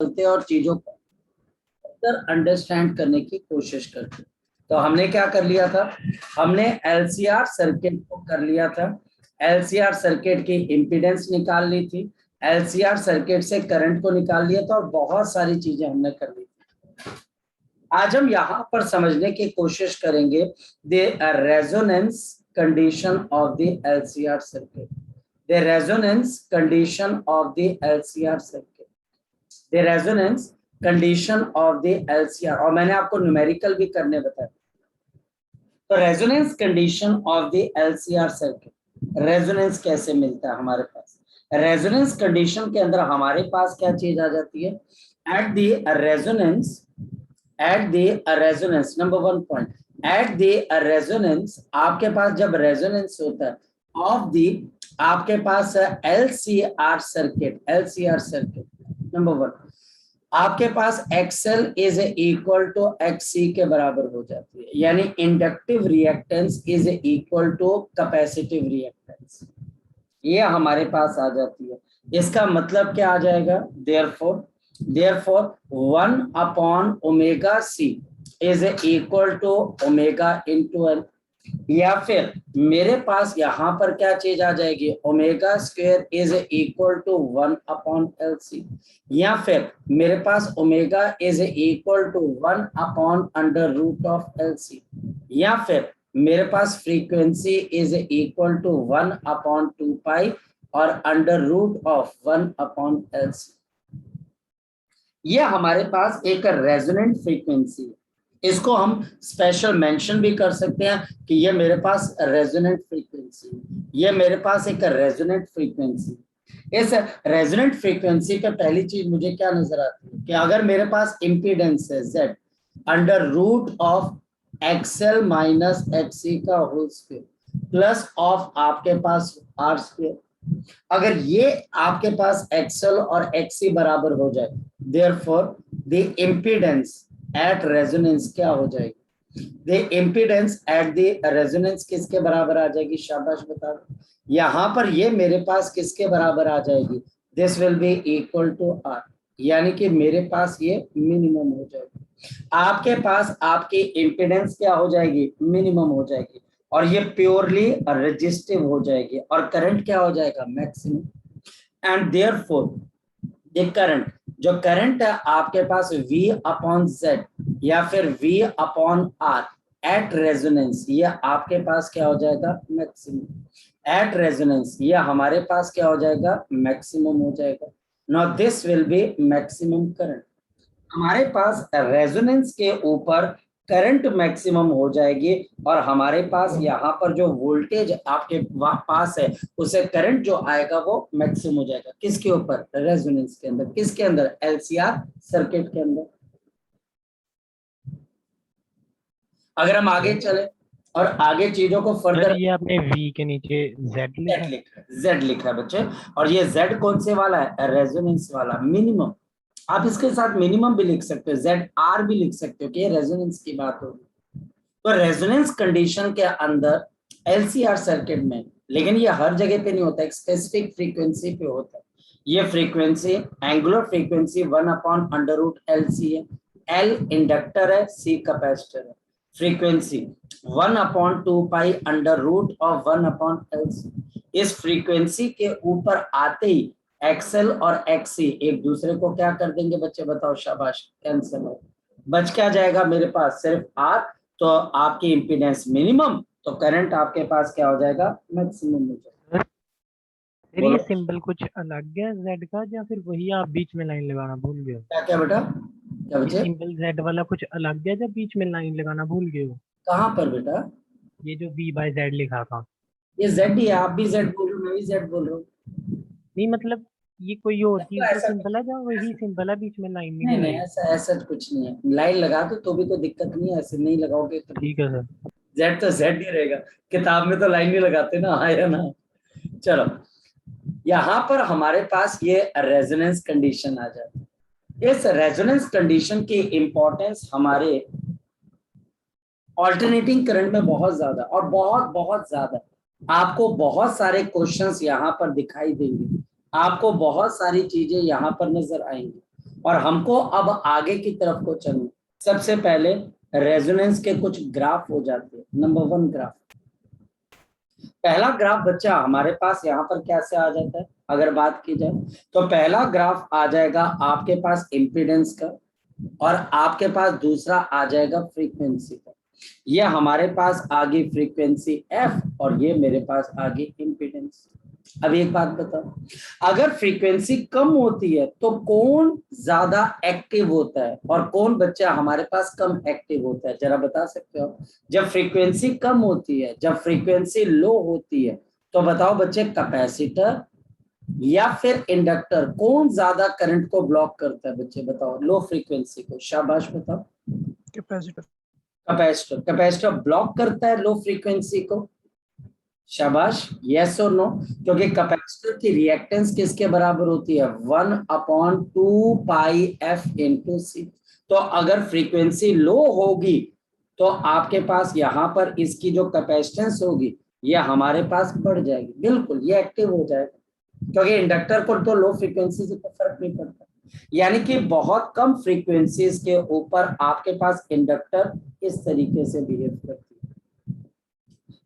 चलते हैं और चीजों को अंडरस्टैंड करने की कोशिश करते हैं। तो हमने क्या कर लिया था, हमने एलसीआर सर्किट को कर लिया था, एलसीआर सर्किट की इम्पीडेंस निकाल ली थी, एलसीआर सर्किट से करंट को निकाल लिया था और बहुत सारी चीजें हमने कर ली थी। आज हम यहाँ पर समझने की कोशिश करेंगे the resonance condition of the LCR circuit, the resonance condition of the LCR circuit, the resonance condition of the LCR, और मैंने आपको न्यूमेरिकल भी करने बताया। तो resonance condition of the LCR circuit, resonance कैसे मिलता है हमारे पास। रेजोनेंस कंडीशन के अंदर हमारे पास क्या चीज आ जाती है, at the resonance, at the resonance, number one point, at the resonance, आपके पास जब रेजोनेंस होता है ऑफ द, आपके पास LCR circuit, LCR circuit, number one, आपके पास XL is equal to XC के बराबर हो जाती है, यानी inductive reactance is equal to capacitive reactance, ये हमारे पास आ जाती है। इसका मतलब क्या आ जाएगा, therefore 1 upon omega C is equal to omega into L, या फिर मेरे पास यहाँ पर क्या चीज आ जाएगी, omega square is equal to 1 upon L C, या फिर मेरे पास omega is equal to 1 upon under root of L C, या फिर मेरे पास frequency is equal to 1 upon 2 pi और under root of 1 upon L C. ये हमारे पास एक रेजोनेंट फ्रीक्वेंसी है, इसको हम स्पेशल मेंशन भी कर सकते हैं कि ये मेरे पास रेजोनेंट फ्रीक्वेंसी, ये मेरे पास एक रेजोनेंट फ्रीक्वेंसी। इस रेजोनेंट फ्रीक्वेंसी पे पहली चीज मुझे क्या नजर आती है कि अगर मेरे पास इंपीडेंस है Z under root of XL minus XC का होल स्क्वायर प्लस ऑफ आपके पास R स्क्वायर, अगर ये आपके पास XL और XC बराबर हो जाए, therefore the impedance at resonance क्या हो जाएगी, the impedance eight the resonance किसके बराबर आ जाएगी, शाबाश बता दो। यहाँ पर ये मेरे पास किसके बराबर आ जाएगी, this will be equal to R, यानी कि मेरे पास ये मिनिमम हो जाएगी, आपके पास आपकी इंपीडेंस क्या हो जाएगी, मिनिमम हो जाएगी, और ये प्योरली रेजिस्टिव हो जाएगी, और करंट क्या हो जाएगा, मैक्सिमम। एंड देयरफॉर ये करंट, जो करंट है आपके पास V अपॉन Z या फिर V upon R at resonance, ये आपके पास क्या हो जाएगा, मैक्सिमम। एट रेजोनेंस ये हमारे पास क्या हो जाएगा, मैक्सिमम हो जाएगा। Now this will B maximum current, हमारे पास रेजोनेंस के ऊपर करंट मैक्सिमम हो जाएगी, और हमारे पास यहाँ पर जो वोल्टेज आपके पास है उसे करंट जो आएगा वो मैक्सिमम हो जाएगा, किसके ऊपर, रेजोनेंस के अंदर, किसके अंदर, एलसीआर सर्किट के अंदर। अगर हम आगे चले और आगे चीजों को फर्दर, ये आपने V के नीचे Z लिखा है, Z लिखा है बच्चे, और ये Z कौन से वाला है, रेजोनेंस वाला, मिनिमम। आप इसके साथ मिनिमम भी लिख सकते हो, ZR भी लिख सकते हो कि ये रेजोनेंस की बात होगी। तो रेजोनेंस कंडीशन के अंदर एलसीआर सर्किट में, लेकिन ये हर जगह पे नहीं होता, एक स्पेसिफिक फ्रीक्वेंसी पे होता है। ये frequency angular frequency 1 upon under root L C है, L इंडक्टर है, C कैपेसिटर है, frequency 1 upon 2 pi under root of 1 upon L C. इस फ्रीक्वेंसी के ऊपर आते ही एक्सएल और एक्सी एक दूसरे को क्या कर देंगे बच्चे, बताओ, शाबाश, कैंसिल हो, बच क्या जाएगा मेरे पास, सिर्फ R, तो आपकी इंपीडेंस मिनिमम, तो करंट आपके पास क्या हो जाएगा, मैक्सिमम हो जाएगा। फिर ये सिंबल कुछ अलग है Z का, या फिर वही आप बीच में लाइन लगाना भूल गए हो? क्या क्या बेटा, क्या ये बच्चे, सिंबल Z वाला कुछ अलग है, जब बीच में लाइन लगाना भूल गए हो? कहाँ पर बेटा, ये जो V बाय Z लिखा था, ये Z ही है, आप भी Z बोल रहे हो, मैं भी Z बोल रहा हूँ। नहीं मतलब ये कोई और चीज का ऐसा सिंबल है, या वही सिंबल है बीच में लाइन नहीं नहीं, नहीं, लगाई? ऐसा ऐसा कुछ नहीं है, लाइन लगा दो तो भी कोई दिक्कत नहीं है, ऐसे नहीं लगाओगे तो ठीक है सर। Z तो Z ही रहेगा, किताब में तो लाइन नहीं लगाते ना, हाँ या ना। चलो, यहाँ पर हमारे पास ये रेजोनेंस कंडीशन आ जाती है। इस रेजोनेंस कंडीशन की इंपॉर्टेंस हमारे ऑल्टरनेटिंग करंट में बहुत ज्यादा, और बहुत बहुत ज्यादा, आपको बहुत सारे क्वेश्चंस यहाँ पर दिखाई देंगे, आपको बहुत सारी चीजें यहाँ पर नजर आएंगी। और हमको अब आगे की तरफ को चलना। सबसे पहले रेजोनेंस के कुछ ग्राफ हो जाते हैं। नंबर 1 ग्राफ, पहला ग्राफ बच्चा हमारे पास यहाँ पर कैसे आ जाता है अगर बात की जाए तो पहला ग्राफ आ जाएगा आपके पास इम्पीडेंस का, और आपके पास दूसरा आ जाएगा फ्रीक्वेंसी का। ये हमारे पास आ गई फ्रीक्वेंसी एफ और ये मेरे पास आ गई इम्पीडेंस। अब एक बात बताओ, अगर फ्रीक्वेंसी कम होती है तो कौन ज्यादा एक्टिव होता है और कौन बच्चा हमारे पास कम एक्टिव होता है, जरा बता सकते हो? जब फ्रीक्वेंसी कम होती है, जब फ्रीक्वेंसी लो होती है, तो बताओ बच्चे कैपेसिटर या फिर इंडक्टर कौन ज्यादा करंट को ब्लॉक करता है? बच्चे बताओ, लो फ्रीक्वेंसी को। शाबाश बताओ। कैपेसिटर। कैपेसिटर। कैपेसिटर ब्लॉक करता है लो फ्रीक्वेंसी को। शाबाश, यस और नो? क्योंकि कैपेसिटर की रिएक्टेंस किसके बराबर होती है? 1/2 पाई एफ इंटू सी। तो अगर फ्रीक्वेंसी लो होगी तो आपके पास यहाँ पर इसकी जो कैपेसिटेंस होगी ये हमारे पास बढ़ जाएगी, बिल्कुल ये एक्टिव हो जाएगा, क्योंकि इंडक्टर को तो लो फ्रीक्वेंसी से कोई फर्क नहीं पड़ता। यानी कि बहुत कम फ्रीक्वेंसीज के ऊपर आपके पास इंडक्टर इस तरीके से बिहेव करती है।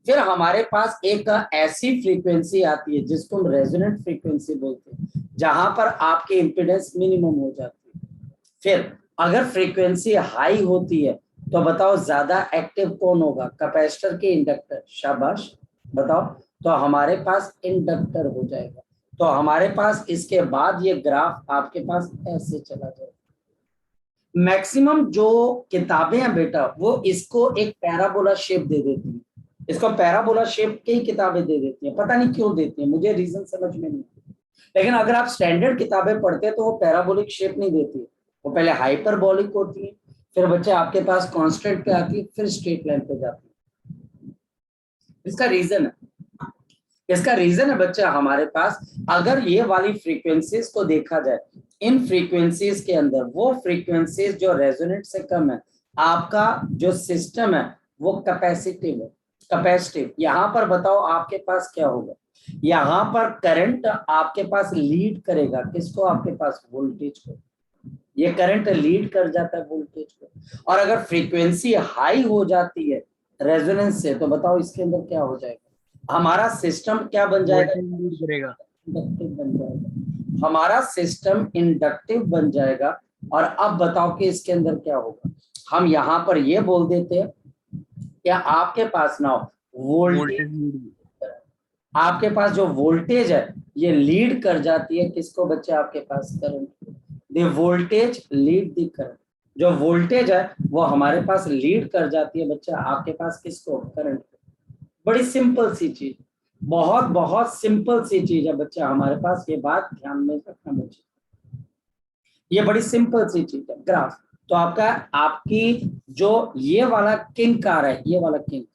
फिर हमारे पास एक ऐसी फ्रीक्वेंसी आती है जिसको हम रेजोनेंट फ्रीक्वेंसी बोलते हैं, जहां पर आपकी इंपीडेंस मिनिमम हो जाती है। फिर अगर फ्रीक्वेंसी हाई होती है तो बताओ ज्यादा एक्टिव कौन होगा, कैपेसिटर के इंडक्टर? शाबाश बताओ। तो हमारे पास इंडक्टर हो जाएगा। तो हमारे पास इसके बाद ये ग्राफ आपके पास ऐसे चला जाएगा। मैक्सिमम जो किताबें हैं बेटा वो इसको एक पैराबोला शेप दे देती है, इसको पैराबोला शेप की किताबें दे देती हैं, पता नहीं क्यों देती हैं, मुझे रीजन समझ में नहीं। लेकिन अगर आप स्टैंडर्ड किताबें पढ़ते हैं तो वो पैराबोलिक शेप नहीं देती है, वो पहले हाइपरबोलिक होती है, फिर बच्चे आपके पास कांस्टेंट पे आती है, फिर स्ट्रेट लाइन पे जाती है। इसका रीजन है, इसका रीजन है बच्चा हमारे पास, अगर ये वाली फ्रीक्वेंसीज को देखा जाए, इन फ्रीक्वेंसीज के अंदर वो फ्रीक्वेंसीज जो रेजोनेट से कम है, आपका जो सिस्टम है वो कैपेसिटिव है। कैपेसिटिव यहाँ पर बताओ आपके पास क्या होगा, यहाँ पर करंट आपके पास लीड करेगा किसको? आपके पास वोल्टेज को। ये करंट लीड कर जाता है वोल्टेज को। और अगर फ्रीक्वेंसी हाई हो जाती है रेजोनेंस से तो बताओ इसके अंदर क्या हो जाएगा? हमारा सिस्टम क्या बन जाएगा? लीड करेगा। इंडक्टिव बन जाएगा। हमारा सिस्टम इंडक्टिव बन जाएगा। और अब बताओ कि इसके अंदर क्या होगा? हम यहाँ पर ये बोल देते हैं क्या आपके पास ना वोल्टेज, आपके पास जो वोल्टेज है ये लीड कर जाती है किसको बच्चे? आपके पास current. The voltage lead the current, जो वोल्टेज है वो हमारे पास लीड कर जाती है बच्चा आपके पास किसको? करंट। बड़ी सिंपल सी चीज, बहुत बहुत सिंपल सी चीज है बच्चा हमारे पास, ये बात ध्यान में रखना बच्चे, ये बड़ी सिंपल सी चीज है। ग्राफ तो आपका, आपकी जो ये वाला किंक आ रहा है, ये वाला किंक,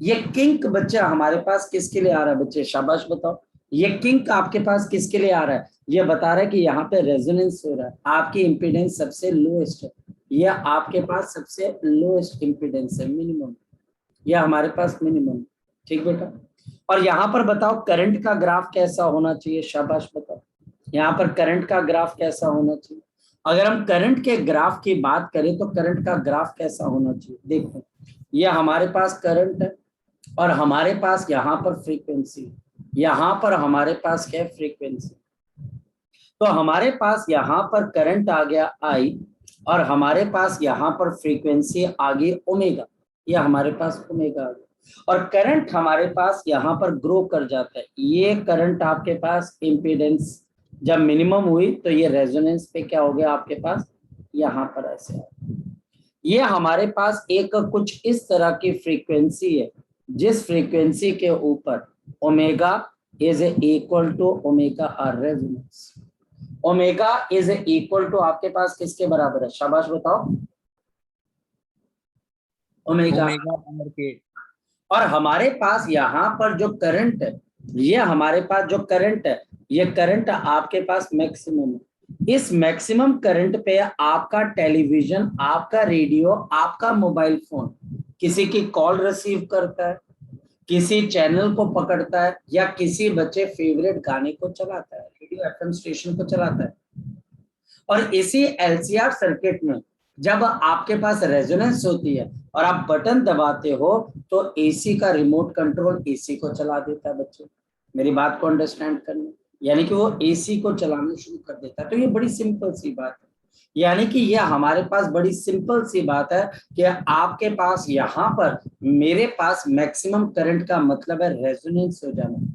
ये किंक बच्चा हमारे पास किसके लिए आ रहा है बच्चे? शाबाश बताओ। ये किंक आपके पास किसके लिए आ रहा है? ये बता रहा है कि यहाँ पे रेजोनेंस हो रहा है, आपकी इंपीडेंस सबसे लोएस्ट है, ये आपके पास सबसे लोएस्ट इंपीडेंस है, मिनिमम, ये हमारे पास मिनिमम। ठीक बेटा। और यहाँ पर बताओ करंट का ग्राफ कैसा होना चाहिए? शाबाश बताओ, यहाँ पर करंट का ग्राफ कैसा होना चाहिए? अगर हम करंट के ग्राफ की बात करें तो करंट का ग्राफ कैसा होना चाहिए? देखो ये हमारे पास करंट है और हमारे पास यहाँ पर फ्रीक्वेंसी, यहाँ पर हमारे पास क्या है? फ्रीक्वेंसी। तो हमारे पास यहाँ पर करंट आ गया आई और हमारे पास यहाँ पर फ्रीक्वेंसी आ गई ओमेगा, ये हमारे पास ओमेगा आ गया। और करंट हमारे पास यहाँ पर ग्रो कर जाता है, ये करंट आपके पास इम्पीडेंस जब मिनिमम हुई तो ये रेजोनेंस पे क्या हो गया आपके पास? यहाँ पर ऐसे ये हमारे पास एक कुछ इस तरह की फ्रीक्वेंसी है जिस फ्रीक्वेंसी के ऊपर omega is equal to omega R resonance. Omega is equal to आपके पास किसके बराबर है? शाबाश बताओ। ओमेगा आर के। और हमारे पास यहाँ पर जो करंट है, ये हमारे पास जो करंट है, ये करंट आपके पास मैक्सिमम है। इस मैक्सिमम करंट पे आपका टेलीविजन, आपका रेडियो, आपका मोबाइल फोन किसी की कॉल रिसीव करता है, किसी चैनल को पकड़ता है, या किसी बच्चे फेवरेट गाने को चलाता है, रेडियो एफएम स्टेशन को चलाता है। और इसी एलसीआर सर्किट में जब आपके पास रेजोनेंस होती है और आप बटन दबाते हो तो एसी का रिमोट कंट्रोल एसी को चला देता है बच्चों। मेरी बात को अंडरस्टैंड करना, यानी कि वो एसी को चलाना शुरू कर देता है। तो ये बड़ी सिंपल सी बात है, यानी कि ये हमारे पास बड़ी सिंपल सी बात है कि आपके पास यहाँ पर मेरे पास मैक्सिमम करंट का मतलब है रेजोनेंस हो जाना।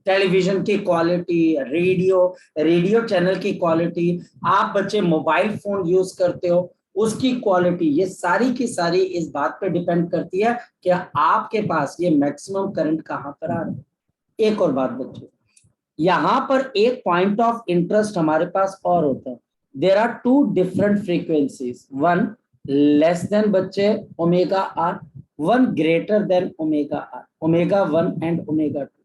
टेलीविजन की क्वालिटी, रेडियो चैनल की क्वालिटी, आप बच्चे मोबाइल फोन यूज करते हो उसकी क्वालिटी, ये सारी की सारी इस बात पे डिपेंड करती है कि आपके पास ये मैक्सिमम करंट कहाँ पर आ रहा है। एक और बात बच्चों, यहां पर एक पॉइंट ऑफ इंटरेस्ट हमारे पास और होता है। There are two different frequencies, one less than बच्चे omega r, one greater than omega r, omega one and omega two.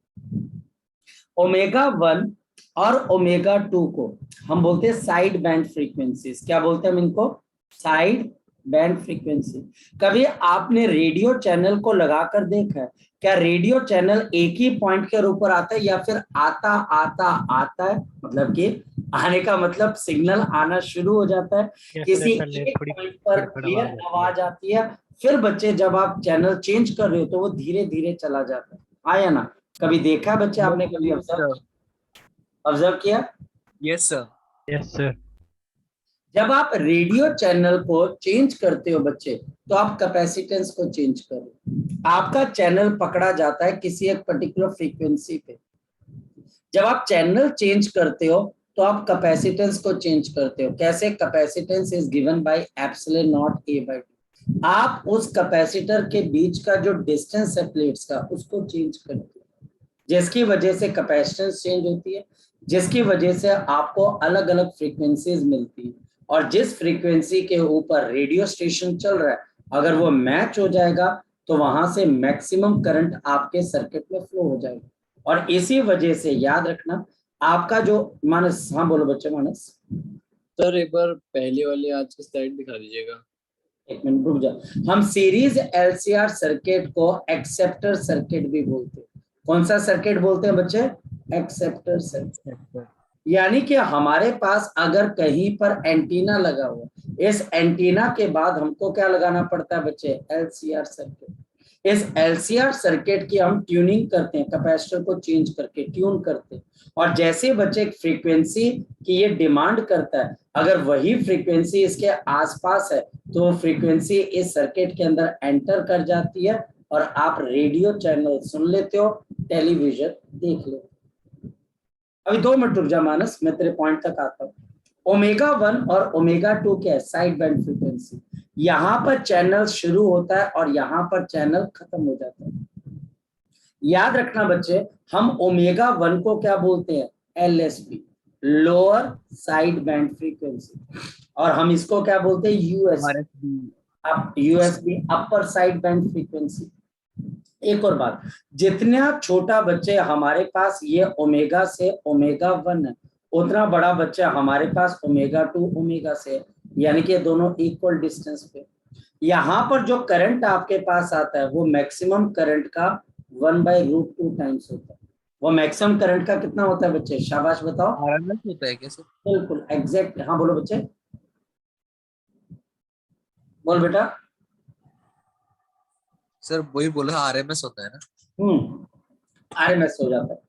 Omega one और ओमेगा टू को हम बोलते हैं साइड बैंड फ्रीक्वेंसीज। क्या बोलते हैं हम इनको? Side band frequency. कभी आपने रेडियो चैनल को लगाकर देखा है? क्या रेडियो चैनल एक ही पॉइंट के ऊपर आता है या फिर आता आता आता है, मतलब कि आने का मतलब सिग्नल आना शुरू हो जाता है किसी एक पॉइंट पर क्लियर आवाज आती है, फिर बच्चे जब आप चैनल चेंज कर रहे हो तो वो धीरे धीरे चला जाता है। आया ना? कभी देखा है बच्चे आपने? कभी ऑब्जर्व किया? Yes sir. Yes sir. जब आप रेडियो चैनल को चेंज करते हो बच्चे तो आप कैपेसिटेंस को चेंज करो, आपका चैनल पकड़ा जाता है किसी एक पर्टिकुलर फ्रीक्वेंसी पे। जब आप चैनल चेंज करते हो तो आप कैपेसिटेंस को चेंज करते हो। कैसे? Capacitance is given by epsilon naught A by T. आप उस कैपेसिटर के बीच का जो डिस्टेंस है प्लेट्स का उसको चेंज करते हो, जिसकी वजह से कैपेसिटेंस चेंज होती है, जिसकी वजह से आपको अलग अलग फ्रीक्वेंसीज मिलती है। और जिस फ्रीक्वेंसी के ऊपर रेडियो स्टेशन चल रहा है अगर वो मैच हो जाएगा तो वहां से मैक्सिमम करंट आपके सर्किट में फ्लो हो जाएगा। और इसी वजह से याद रखना आपका जो मानस, हाँ बोलो बच्चे। मानस सर एक बार पहले वाले आज की स्लाइड दिखा दीजिएगा। एक मिनट रुक जाओ। हम सीरीज एलसीआर सर्किट को एक्सेप्टर सर्किट भी बोलते हैं। कौन सा सर्किट बोलते हैं बच्चे? Acceptor circuit. यानी कि हमारे पास अगर कहीं पर एंटीना लगा हुआ, इस एंटीना के बाद हमको क्या लगाना पड़ता है बच्चे? LCR circuit. इस एलसीआर सर्किट की हम ट्यूनिंग करते हैं, कैपेसिटर को चेंज करके ट्यून करते हैं। और जैसे बच्चे फ्रीक्वेंसी की ये डिमांड करता है, अगर वही फ्रीक्वेंसी इसके आसपास है तो फ्रीक्वेंसी इस सर्किट के अंदर एंटर कर जाती है और आप रेडियो चैनल सुन लेते हो, टेलीविजन देख लेते हो। अभी 2 मिनट रुक जा मानस, मैं तेरे पॉइंट तक आता हूँ। ओमेगा 1 और ओमेगा 2 क्या है? Side band frequency. यहाँ पर चैनल शुरू होता है और यहाँ पर चैनल खत्म हो जाता है। याद रखना बच्चे, हम ओमेगा 1 को क्या बोलते हैं? LSB, lower side band frequency, और हम इसको क्या बोलते हैं? USB, upper side band frequency. एक और बात, जितना छोटा बच्चे हमारे पास ये ओमेगा से ओमेगा 1 है, उतना बड़ा बच्चा हमारे पास ओमेगा 2 ओमेगा से, यानी कि दोनों इक्वल डिस्टेंस पे। यहाँ पर जो करंट आपके पास आता है वो मैक्सिमम करंट का 1/√2 टाइम्स होता है। वो मैक्सिमम करंट का कितना होता है बच्चे? शाबाश बताओ। आरएमएस होता है कैसे? बिल्कुल एग्जैक्ट। हाँ बोलो बच्चे, बोल बेटा। सर वही बोला, आरएमएस होता है ना? आरएमएस हो जाता है।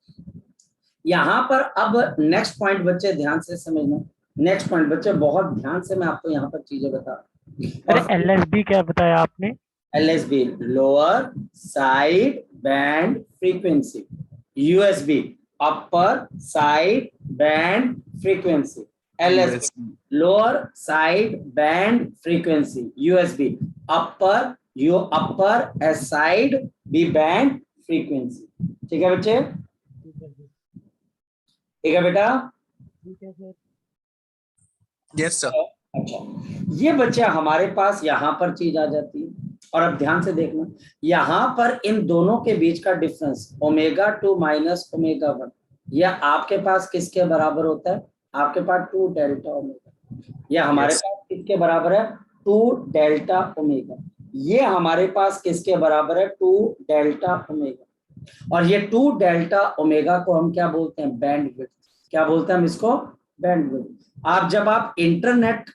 यहाँ पर अब नेक्स्ट पॉइंट बच्चे ध्यान से समझना। नेक्स्ट पॉइंट बच्चे बहुत ध्यान से मैं आपको यहाँ पर चीजें बता रहा हूँ। एलएसबी क्या बताया आपने? LSB lower side band frequency, USB upper side band frequency, LSB lower side band frequency, USB upper side B band frequency. ठीक है बच्चे? ठीक है बेटा? ठीक है सर। Yes sir. अच्छा, ये बच्चे हमारे पास यहाँ पर चीज आ जाती है। और अब ध्यान से देखना, यहाँ पर इन दोनों के बीच का डिफरेंस ओमेगा 2 माइनस ओमेगा 1, यह आपके पास किसके बराबर होता है? आपके पास 2 डेल्टा ओमेगा। यह हमारे पास किसके बराबर है? 2 डेल्टा ओमेगा। ये हमारे पास किसके बराबर है? 2 डेल्टा ओमेगा। और ये 2 डेल्टा ओमेगा को हम क्या बोलते हैं? Band width. क्या बोलते हैं हम इसको? बैंडविड्थ। आप जब आप इंटरनेट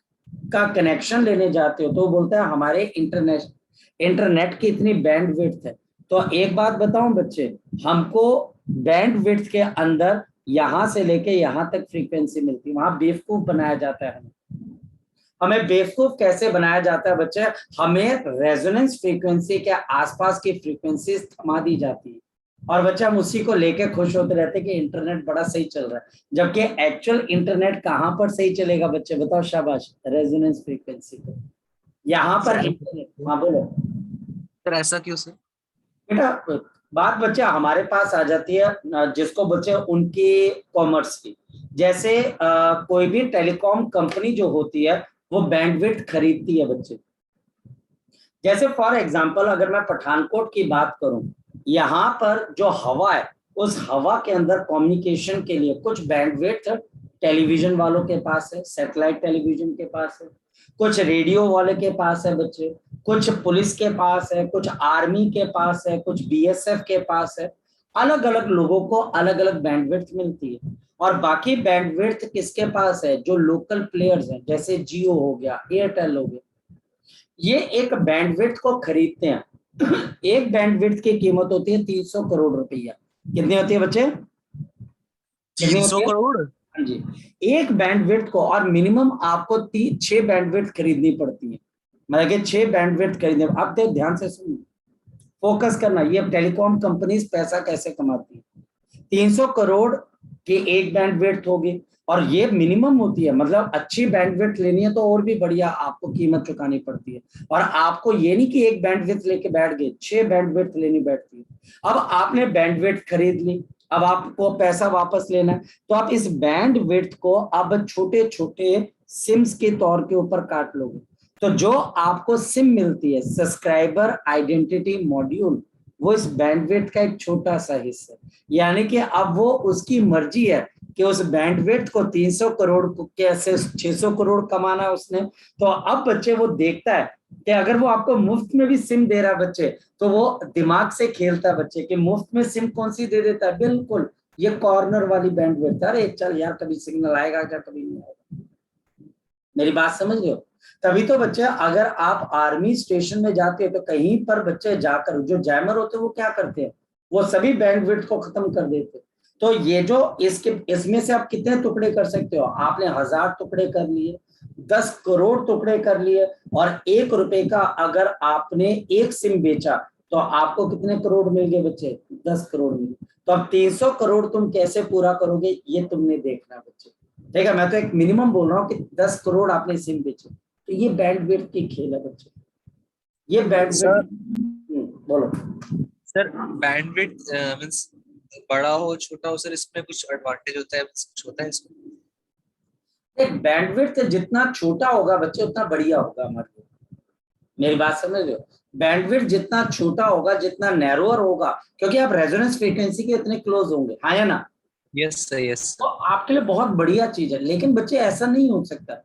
का कनेक्शन लेने जाते हो तो बोलते हैं हमारे इंटरनेट की इतनी बैंडविड्थ है। तो एक बात बताऊं बच्चे, हमको बैंडविड्थ के अंदर यहां से लेके यहां तक फ्रीक्वेंसी मिलती है, वहां बेवकूफ बनाया जाता है। हमें बेवकूफ कैसे बनाया जाता है बच्चे, हमें रेजोनेंस फ्रीक्वेंसी के आसपास की फ्रीक्वेंसी थमा दी जाती है और बच्चे हम उसी को लेके खुश होते रहते हैं कि इंटरनेट बड़ा सही चल रहा है, जबकि एक्चुअल इंटरनेट कहां पर सही चलेगा बच्चे बताओ, शाबाश, रेजोनेंस फ्रीक्वेंसी पे। यहाँ पर इंटरनेट, हाँ बोलो सर ऐसा क्यों सर? बेटा, बात बच्चे हमारे पास आ जाती है जिसको बच्चे उनकी कॉमर्स की, जैसे कोई भी टेलीकॉम कंपनी जो होती है वो बैंडविड्थ खरीदती है बच्चे। जैसे फॉर एग्जांपल अगर मैं पठानकोट की बात करूं, यहाँ पर जो हवा है उस हवा के अंदर कम्युनिकेशन के लिए कुछ बैंडविड्थ टेलीविजन वालों के पास है, सैटेलाइट टेलीविजन के पास है, कुछ रेडियो वाले के पास है बच्चे, कुछ पुलिस के पास है, कुछ आर्मी के पास है, कुछ बीएसएफ के पास है। अलग अलग लोगों को अलग अलग बैंडविड्थ मिलती है। और बाकी बैंडविड्थ किसके पास है, जो लोकल प्लेयर्स हैं, जैसे जियो हो गया, एयरटेल हो गया, ये एक बैंडविड्थ को खरीदते हैं। एक बैंडविड्थ की कीमत होती है 300 करोड़ रुपया। कितनी होती है बच्चे, कितनी 300 होती है? करोड़? हाँ जी, एक बैंडविड्थ को, और मिनिमम आपको 6 बैंडविड्थ खरीदनी पड़ती है, मतलब कि 6 बैंडविड्थ खरीदने। अब तो ध्यान से सुन, फोकस करना, ये टेलीकॉम कंपनीज पैसा कैसे कमाती है। 300 करोड़ की एक बैंडविड्थ होगी और ये मिनिमम होती है, मतलब अच्छी बैंडविड्थ लेनी है तो और भी बढ़िया आपको कीमत चुकानी पड़ती है। और आपको ये नहीं कि एक बैंडविड्थ लेके बैठ गए, 6 बैंडविड्थ लेनी बैठती है। अब आपने बैंडविड्थ खरीद ली, अब आपको पैसा वापस लेना है, तो आप इस बैंडविड्थ को अब छोटे छोटे सिम्स के तौर के ऊपर काट लोगे। तो जो आपको सिम मिलती है, सब्सक्राइबर आइडेंटिटी मॉड्यूल, वो इस बैंडविड्थ का एक छोटा सा हिस्सा है। यानी कि अब वो उसकी मर्जी है कि उस बैंडविड्थ को 300 करोड़ को कैसे 600 करोड़ कमाना है उसने। तो अब बच्चे वो देखता है कि अगर वो आपको मुफ्त में भी सिम दे रहा है बच्चे, तो वो दिमाग से खेलता है बच्चे कि मुफ्त में सिम कौन सी दे देता है, बिल्कुल ये कॉर्नर वाली बैंडविड्थ, अरे चल यार कभी सिग्नल आएगा क्या, कभी नहीं आएगा। मेरी बात समझ रहे हो? तभी तो बच्चे अगर आप आर्मी स्टेशन में जाते हो तो कहीं पर बच्चे जाकर जो जैमर होते हैं वो क्या करते हैं, वो सभी बैंडविड्थ को खत्म कर देते हैं। तो ये जो इसमें से आप कितने टुकड़े कर सकते हो, आपने 1000 टुकड़े कर लिए, 10 करोड़ टुकड़े कर लिए, और 1 रुपए का अगर आपने एक सिम बेचा तो आपको कितने करोड़ मिल गए बच्चे, 10 करोड़ मिल गए। तो अब 300 करोड़ तुम कैसे पूरा करोगे ये तुमने देखना बच्चे, ठीक है। मैं तो एक मिनिमम बोल रहा हूँ कि 10 करोड़ आपने सिम बेचे, तो ये बैंडविड्थ की खेल है बच्चे, ये बैंडविड्थ। बोलो सर बैंडविड्थ मींस बड़ा हो छोटा हो सर, इसमें कुछ एडवांटेज होता है, कुछ होता है इसमें? एक बैंडविड्थ जितना छोटा होगा बच्चे उतना बढ़िया होगा हमारे लिए। मेरी बात समझ रहे हो? बैंडविड्थ जितना छोटा होगा, जितना नैरोअर होगा, क्योंकि आप रेजोनेंस फ्रीक्वेंसी के इतने क्लोज होंगे, हाँ या ना? यस सर, यस तो सर। आपके लिए बहुत बढ़िया चीज है। लेकिन बच्चे ऐसा नहीं हो सकता,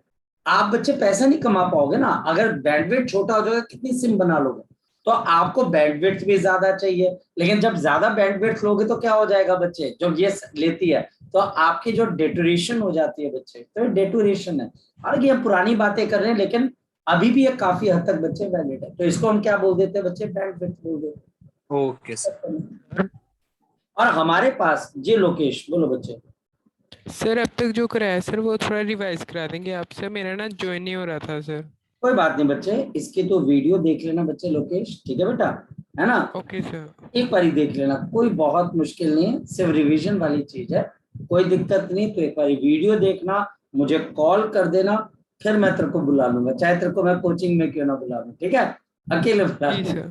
आप बच्चे पैसा नहीं कमा पाओगे ना। अगर बैंडविड्थ छोटा हो जाएगा कितनी सिम बना लोगे, तो आपको बैंडविड्थ भी ज्यादा चाहिए। लेकिन जब ज्यादा बैंडविड्थ लोगे तो क्या हो जाएगा बच्चे, जब ये लेती है तो आपकी जो डेटोरेशन हो जाती है बच्चे, तो डेटोरेशन है। हालांकि हम पुरानी बातें कर रहे हैं लेकिन अभी भी ये काफी हद तक बच्चे वैलिड है। तो इसको हम क्या बोल देते हैं बच्चे, बैंडविड्थ बोल देते ओके सर। हैं। और हमारे पास ये लोकेश, बोलो बच्चे। सर अब तक जो कराया सर वो थोड़ा रिवाइज करा देंगे आपसे, मेरा ना ज्वाइन नहीं हो रहा था सर। कोई बात नहीं बच्चे, इसकी तो वीडियो देख लेना बच्चे लोकेश, ठीक है बेटा, है ना? Okay sir. एक बार ही देख लेना, कोई बहुत मुश्किल नहीं है, सिर्फ रिवीजन वाली चीज है, कोई दिक्कत नहीं। तो एक बार वीडियो देखना, मुझे कॉल कर देना, फिर मैं तेरे को बुला लूंगा, चाहे तेरे को मैं कोचिंग में क्यों ना बुला लूं, ठीक है? अकेले बुला जी लूंगा, सर।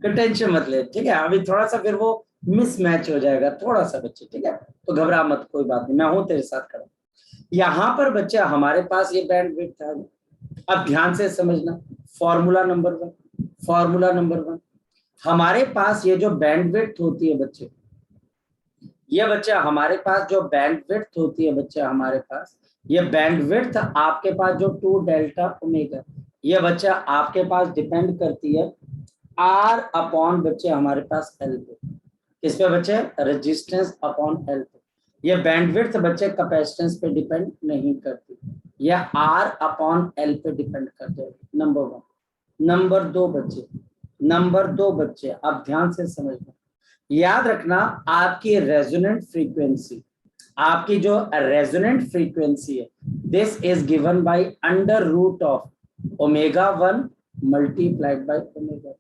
कोई टेंशन मत ले, ठीक है? अभी थोड़ा सा फिर वो मिसमैच हो जाएगा थोड़ा सा बच्चे, ठीक है? तो घबरा मत, कोई बात नहीं, मैं हूं तेरे साथ खड़ा। यहाँ पर बच्चे हमारे पास ये बैंडविड्थ था। अब ध्यान से समझना, फॉर्मूला नंबर 1, फॉर्मूला नंबर 1, हमारे पास ये जो बैंडविड्थ होती है बच्चे, ये बच्चे हमारे पास जो बैंडविड्थ होती है बच्चे हमारे पास, ये बैंडविड्थ आपके पास जो 2 डेल्टा ओमेगा, ये बच्चा आपके पास डिपेंड करती है R अपॉन बच्चे हमारे पास L पे। किस पे बच्चे, रेजिस्टेंस अपॉन L पे। ये बैंडविड्थ बच्चे कैपेसिटेंस पे डिपेंड नहीं करती, ये R अपॉन L पे डिपेंड कर जाएगी। नंबर 1। नंबर दो बच्चे आप ध्यान से समझना, याद रखना आपकी रेजोनेंट फ्रीक्वेंसी, आपकी जो रेजोनेंट फ्रीक्वेंसी है, this is given by under root of ω1 multiplied by ω2।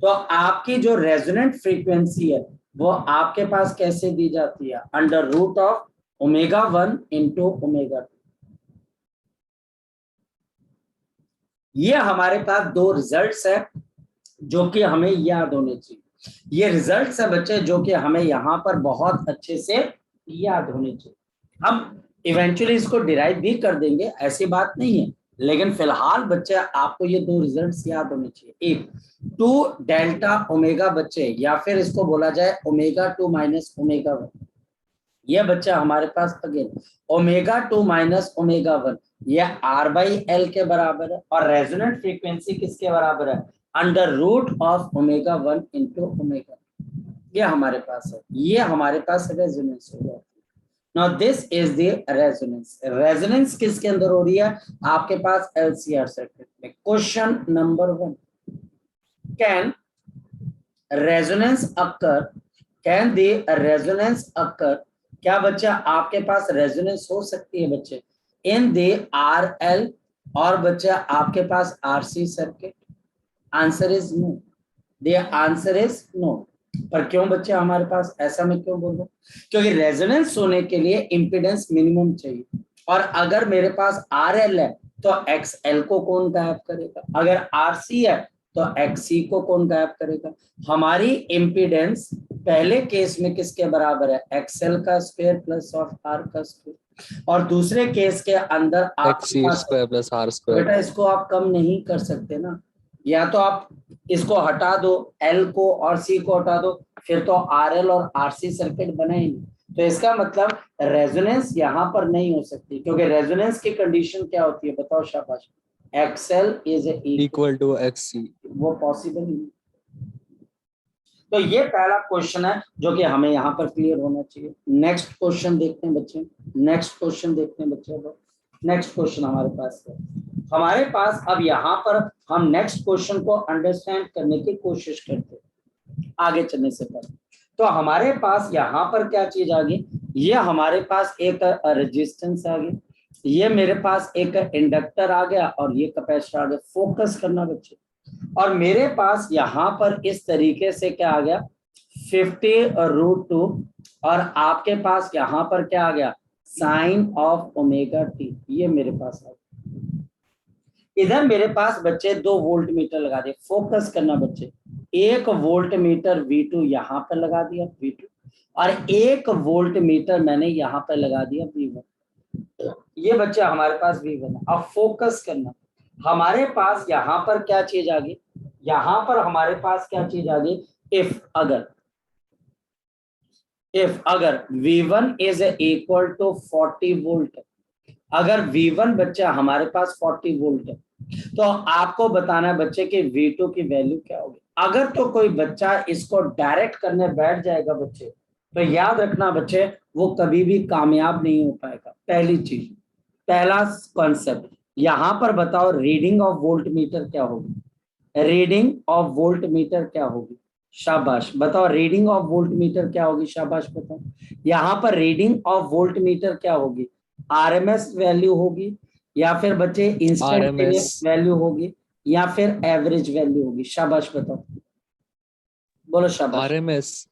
तो आपकी जो रेजोनेंट फ्रीक्वेंसी है वो आपके पास कैसे दी जाती है, अंडर रूट ऑफ ω1 इंटू ω2। ये हमारे पास दो रिजल्ट्स है जो कि हमें याद होने चाहिए। ये रिजल्ट्स है बच्चे जो कि हमें यहाँ पर बहुत अच्छे से याद होने चाहिए। हम इवेंचुअली इसको डिराइव भी कर देंगे, ऐसी बात नहीं है, लेकिन फिलहाल बच्चे आपको ये दो रिजल्ट्स याद होने चाहिए। एक 2 डेल्टा ओमेगा बच्चे, या फिर इसको बोला जाए ω2 माइनस ω1। ये बच्चा हमारे पास अगेन ω2 माइनस ω1, ये R/L के बराबर है, और रेजोनेंट फ्रीक्वेंसी किसके बराबर है, अंडर रूट ऑफ ω1 इंटू ω। ये हमारे पास है, ये हमारे पास रेजोनेंस हो जाती है। Now this is the resonance. Resonance किसके अंदर हो रही है, आपके पास LCR सर्किट में। Question number 1, can resonance occur, can the resonance occur, क्या बच्चा आपके पास रेजोनेंस हो सकती है बच्चे इन द RL और बच्चा आपके पास RC circuit? Answer is no, the answer is no. पर क्यों बच्चे हमारे पास, ऐसा मैं क्यों बोल रहा हूँ, क्योंकि रेजोनेंस होने के लिए इंपीडेंस मिनिमम चाहिए, और अगर मेरे पास RL है तो XL को कौन गायब करेगा, अगर RC है तो XC को कौन गायब करेगा। हमारी इंपीडेंस पहले केस में किसके बराबर है, XL का स्क्वायर प्लस ऑफ R का स्क्वायर, और दूसरे केस के अंदर XC square plus R square. बेटा इसको आप कम नहीं कर सकते ना, या तो आप इसको हटा दो, L को और C को हटा दो, फिर तो RL और RC सर्किट बने ही नहीं। तो इसका मतलब रेजोनेंस यहाँ पर नहीं हो सकती, क्योंकि रेजोनेंस की कंडीशन क्या होती है बताओ शाबाश, XL is equal to XC। वो पॉसिबल नहीं। तो ये पहला क्वेश्चन है जो कि हमें यहाँ पर क्लियर होना चाहिए। नेक्स्ट क्वेश्चन देखते हैं बच्चे, नेक्स्ट क्वेश्चन देखते हैं बच्चे। नेक्स्ट क्वेश्चन हमारे पास है, हमारे पास अब यहाँ पर हम नेक्स्ट क्वेश्चन को अंडरस्टैंड करने की कोशिश करते हैं आगे चलने से पहले। तो हमारे पास यहाँ पर क्या चीज आ गई, ये हमारे पास एक रेजिस्टेंस आ गई, ये मेरे पास एक इंडक्टर आ गया, और ये कैपेसिटर आ गया। फोकस करना बच्चे, और मेरे पास यहाँ पर इस तरीके से क्या आ गया 50√2, और आपके पास यहाँ पर क्या आ गया साइन ऑफ ω_t, ये मेरे पास आ गया। इधर मेरे पास बच्चे 2 वोल्ट मीटर लगा दिए। फोकस करना बच्चे, 1 वोल्ट मीटर V2 यहाँ पर लगा दिया V2, और 1 वोल्ट मीटर मैंने यहाँ पर लगा दिया V1। ये बच्चा हमारे पास V1 है। अब फोकस करना, हमारे पास यहाँ पर क्या चीज आ गई, यहाँ पर हमारे पास क्या चीज आ गई, इफ अगर V1 is equal to 40 volt, अगर V1 बच्चा हमारे पास 40 वोल्ट है, तो आपको बताना है बच्चे कि V2 की वैल्यू क्या होगी। अगर तो कोई बच्चा इसको डायरेक्ट करने बैठ जाएगा बच्चे, तो याद रखना बच्चे वो कभी भी कामयाब नहीं हो पाएगा। पहली चीज, पहला कॉन्सेप्ट, यहाँ पर बताओ रीडिंग ऑफ वोल्ट मीटर क्या होगी, रीडिंग ऑफ वोल्ट मीटर क्या होगी, शाबाश बताओ रीडिंग ऑफ वोल्ट मीटर क्या होगी, शाबाश बताओ। यहाँ पर रीडिंग ऑफ वोल्ट मीटर क्या होगी, RMS वैल्यू होगी, या फिर बच्चे इंस्टेंटेनियस वैल्यू होगी, या फिर एवरेज वैल्यू होगी, शाबाश बताओ, बोलो शाबाश। RMS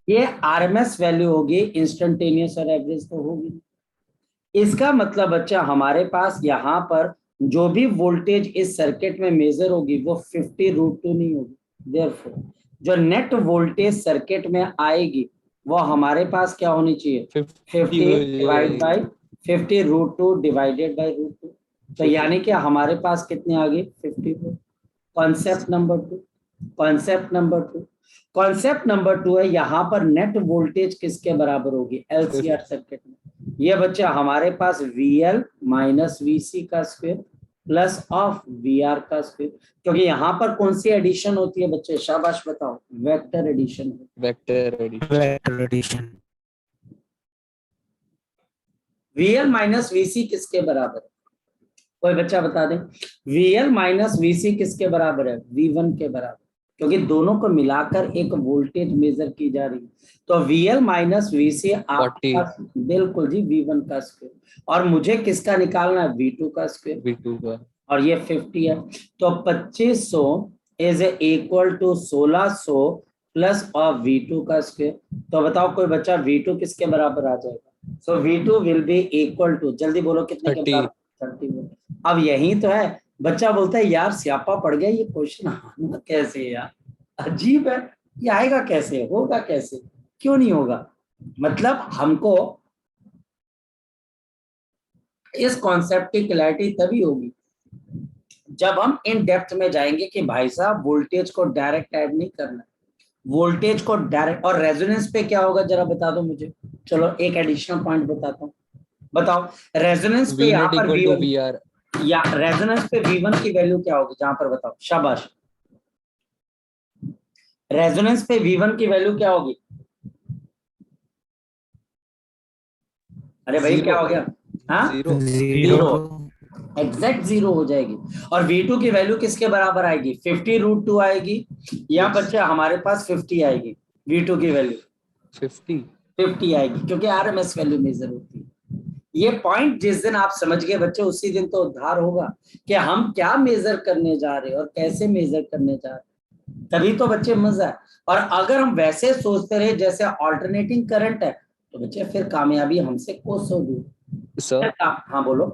ये RMS वैल्यू होगी, इंस्टेंटेनियस और एवरेज तो होगी। इसका मतलब बच्चा हमारे पास यहाँ पर जो भी वोल्टेज इस सर्किट में मेजर होगी वो 50√2 नहीं होगी। देयरफॉर जो नेट वोल्टेज सर्किट में आएगी वो हमारे पास क्या होनी चाहिए, 50/50√2 डिवाइडेड बाय √2। तो यानी कि हमारे पास कितने आ गए 50। कॉन्सेप्ट नंबर 2 है, यहाँ पर नेट वोल्टेज किसके बराबर होगी, LCR सर्किट में। ये बच्चा हमारे पास VL माइनस VC का square, plus of V R का स्क्वायर, क्योंकि यहाँ पर कौन सी एडिशन होती है बच्चे, शाबाश बताओ, vector addition. Vector addition. VL minus VC किसके बराबर है, कोई बच्चा बता दे। VL माइनस VC किसके बराबर है, V1 के बराबर, क्योंकि दोनों को मिलाकर एक वोल्टेज मेजर की जा रही है। तो VL माइनस VC आपका बिल्कुल जी V1 का स्क्वायर, और मुझे किसका निकालना है, V2 का स्क्वायर, V2 का, और ये 50 है। तो 2500 is equal to 1600 plus of V2 का स्क्वायर। तो बताओ कोई बच्चा V2 किसके बराबर आ जाएगा, so V2 will be equal to, जल्दी बोलो कितने के 30। बराबर, 30। अब यही तो है, बच्चा बोलता है यार स्यापा पड़ गया, ये क्वेश्चन आना कैसे यार, अजीब है, ये आएगा कैसे, होगा कैसे, क्यों नहीं होगा। मतलब हमको इस कॉन्सेप्ट की क्लैरिटी तभी होगी जब हम इन डेप्थ में जाएंगे कि भाई साहब वोल्टेज को डायरेक्ट ऐड नहीं करना, वोल्टेज को डायरेक्ट, और रेजोनेंस पे क्या होगा जरा बता दो मुझे। चलो एक एडिशनल पॉइंट बताता हूँ, बताओ रेजोनेंस पे यहाँ पर VR, या रेजोनेंस पे V1 की वैल्यू क्या होगी जहां पर, बताओ शाबाश, रेजोनेंस पे V1 की वैल्यू क्या होगी, अरे भाई क्या हो गया, हाँ जीरो, एग्जैक्ट जीरो हो जाएगी। और V2 की वैल्यू किसके बराबर आएगी, 50√2 आएगी, या बच्चे हमारे पास 50 आएगी, V2 की वैल्यू 50 आएगी, क्योंकि RMS वैल्यू मेजर होती है। ये पॉइंट जिस दिन आप समझ गए बच्चे, उसी दिन तो उद्धार होगा कि हम क्या मेजर करने जा रहे हैं और कैसे मेजर करने जा रहे हैं, तभी तो बच्चे मजा है। और अगर हम वैसे सोचते रहे जैसे ऑल्टरनेटिंग करंट है, तो बच्चे फिर कामयाबी हमसे कोसों दूर। सर हाँ बोलो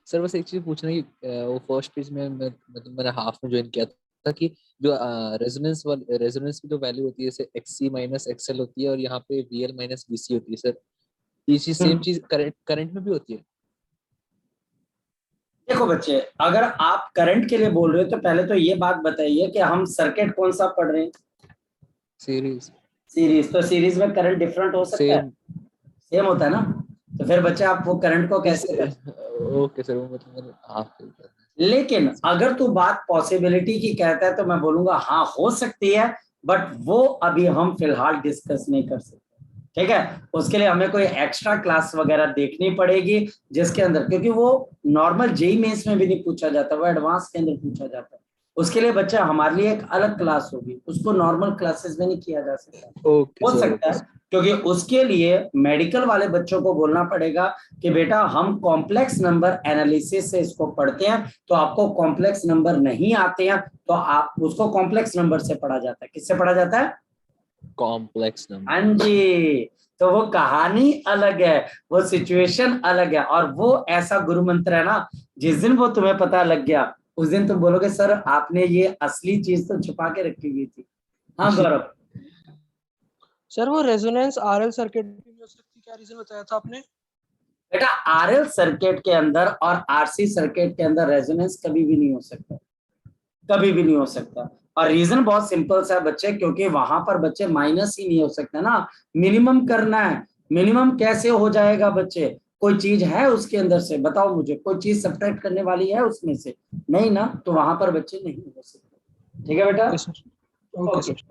सर, बस एक चीज पूछना है कि वो फर्स्ट पेज में मैंने हाफ में ज्वाइन किया था कि जो रेजोनेंस की जो वैल्यू होती है, जैसे XC माइनस XL होती है और यहाँ पे VL माइनस VC होती है सर, ये चीज सेम चीज करंट में भी होती है। देखो बच्चे, अगर आप करंट के लिए बोल रहे हो तो पहले तो ये बात बताइए कि हम सर्किट कौन सा पढ़ रहे हैं, सीरीज। तो सीरीज में करंट डिफरेंट हो सकता है, सेम होता है ना, तो फिर बच्चे आप वो करंट को कैसे ओके सर, वो मतलब हाफ, लेकिन अगर तू बात पॉसिबिलिटी की कहता है तो मैं बोलूंगा हाँ हो सकती है, बट वो अभी हम फिलहाल डिस्कस नहीं कर सकते, ठीक है। उसके लिए हमें कोई एक्स्ट्रा क्लास वगैरह देखनी पड़ेगी जिसके अंदर, क्योंकि वो नॉर्मल जेईई मेंस में भी नहीं पूछा जाता, वो एडवांस के अंदर पूछा जाता है। उसके लिए बच्चा हमारे लिए एक अलग क्लास होगी, उसको नॉर्मल क्लासेस में नहीं किया जा सकता। हो सकता है क्योंकि उसके लिए मेडिकल वाले बच्चों को बोलना पड़ेगा कि बेटा हम कॉम्प्लेक्स नंबर एनालिसिस से इसको पढ़ते हैं, तो आपको कॉम्प्लेक्स नंबर नहीं आते हैं तो आप उसको कॉम्प्लेक्स नंबर से पढ़ा जाता है। किससे पढ़ा जाता है, कॉम्प्लेक्स नंबर। हाँ जी, तो वो कहानी अलग है, वो सिचुएशन अलग है, और वो ऐसा गुरु मंत्र है ना, जिस दिन वो तुम्हें पता लग गया उस दिन तुम बोलोगे सर आपने ये असली चीज तो छुपा के रखी हुई थी। हाँ गौरव सर, वो रेजोनेंस आरएल सर्किट नहीं हो सकती, क्या रीजन बताया था आपने? बेटा आरएल सर्किट के अंदर और आरसी सर्किट के अंदर रेजोनेंस कभी भी नहीं हो सकता, कभी भी नहीं हो सकता। और रीजन बहुत सिंपल सा है बच्चे, क्योंकि वहां पर बच्चे माइनस ही नहीं हो सकता ना, मिनिमम करना है। मिनिमम कैसे हो जाएगा बच्चे, कोई चीज है उसके अंदर से, बताओ मुझे, कोई चीज सब्ट्रैक्ट करने वाली है उसमें से, नहीं ना, तो वहां पर बच्चे नहीं हो सकते, ठीक है बेटा। Okay sir.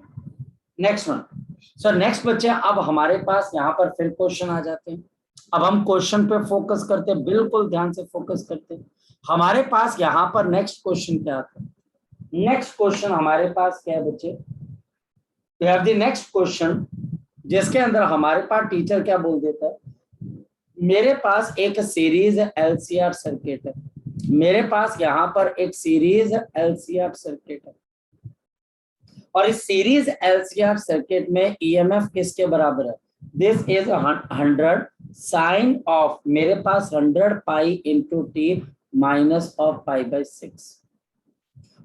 Next one, sir next बच्चे, अब हमारे पास यहाँ पर फिर क्वेश्चन आ जाते हैं। अब हम क्वेश्चन पे फोकस करते हैं, बिल्कुल ध्यान से फोकस करते हैं। हमारे पास यहाँ पर नेक्स्ट क्वेश्चन क्या आता है, नेक्स्ट क्वेश्चन हमारे पास क्या है बच्चे, we have the next question, जिसके अंदर हमारे पास टीचर क्या बोल देता है, मेरे पास एक सीरीज LCR सर्किट है, मेरे पास यहाँ पर एक सीरीज LCR सर्किट है, और इस सीरीज LCR सर्किट में EMF किसके बराबर है, दिस इज 100 साइन ऑफ, मेरे पास 100 pi into t minus of पाई/6,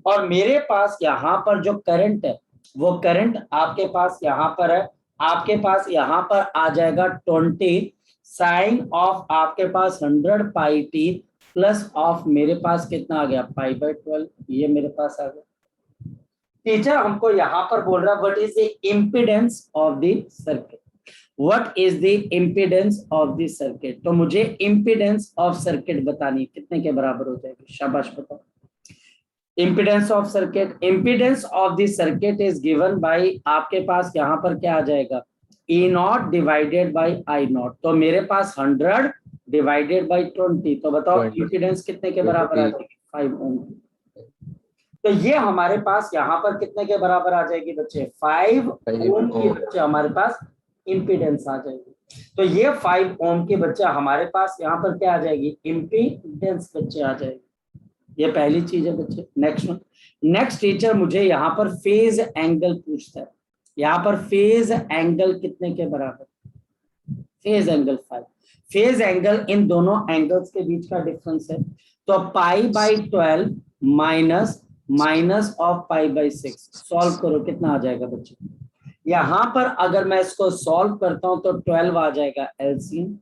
और मेरे पास यहाँ पर जो करंट है वो करंट आपके पास यहाँ पर है, आपके पास यहाँ पर आ जाएगा 20 साइन ऑफ आपके पास 100 पाई टी प्लस ऑफ मेरे पास कितना आ गया पाई/12, ये मेरे पास आ गया। टीचर हमको यहाँ पर बोल रहा है what is the impedance of the circuit, what is the impedance of the circuit, तो मुझे इम्पीडेंस ऑफ सर्किट बतानी, कितने के बराबर हो जाएगी, शाबाश बताओ। Impedance of the circuit is given bye, आपके पास यहाँ पर क्या आ जाएगा, E not divided by I not, तो मेरे पास 100 डिवाइडेड बाई 20, तो बताओ 20, इम्पीडेंस कितने के बराबर आ जाएगी, 5 ओम। तो ये हमारे पास यहाँ पर कितने के बराबर आ जाएगी बच्चे, 5 ओम की बच्चे हमारे पास इम्पीडेंस आ जाएगी। तो ये 5 ओम के बच्चे हमारे पास यहाँ पर क्या आ जाएगी, इम्पीडेंस बच्चे आ जाएगी। ये पहली चीज है बच्चे। नेक्स्ट टीचर मुझे यहाँ पर फेज एंगल पूछता है, यहाँ पर फेज एंगल कितने के बराबर, phase angle 5। Phase angle in दोनों एंगल्स के बीच का डिफरेंस है, तो π/12 माइनस ऑफ π/6, सॉल्व करो कितना आ जाएगा बच्चे। यहाँ पर अगर मैं इसको सॉल्व करता हूं तो 12 आ जाएगा एलसीएम,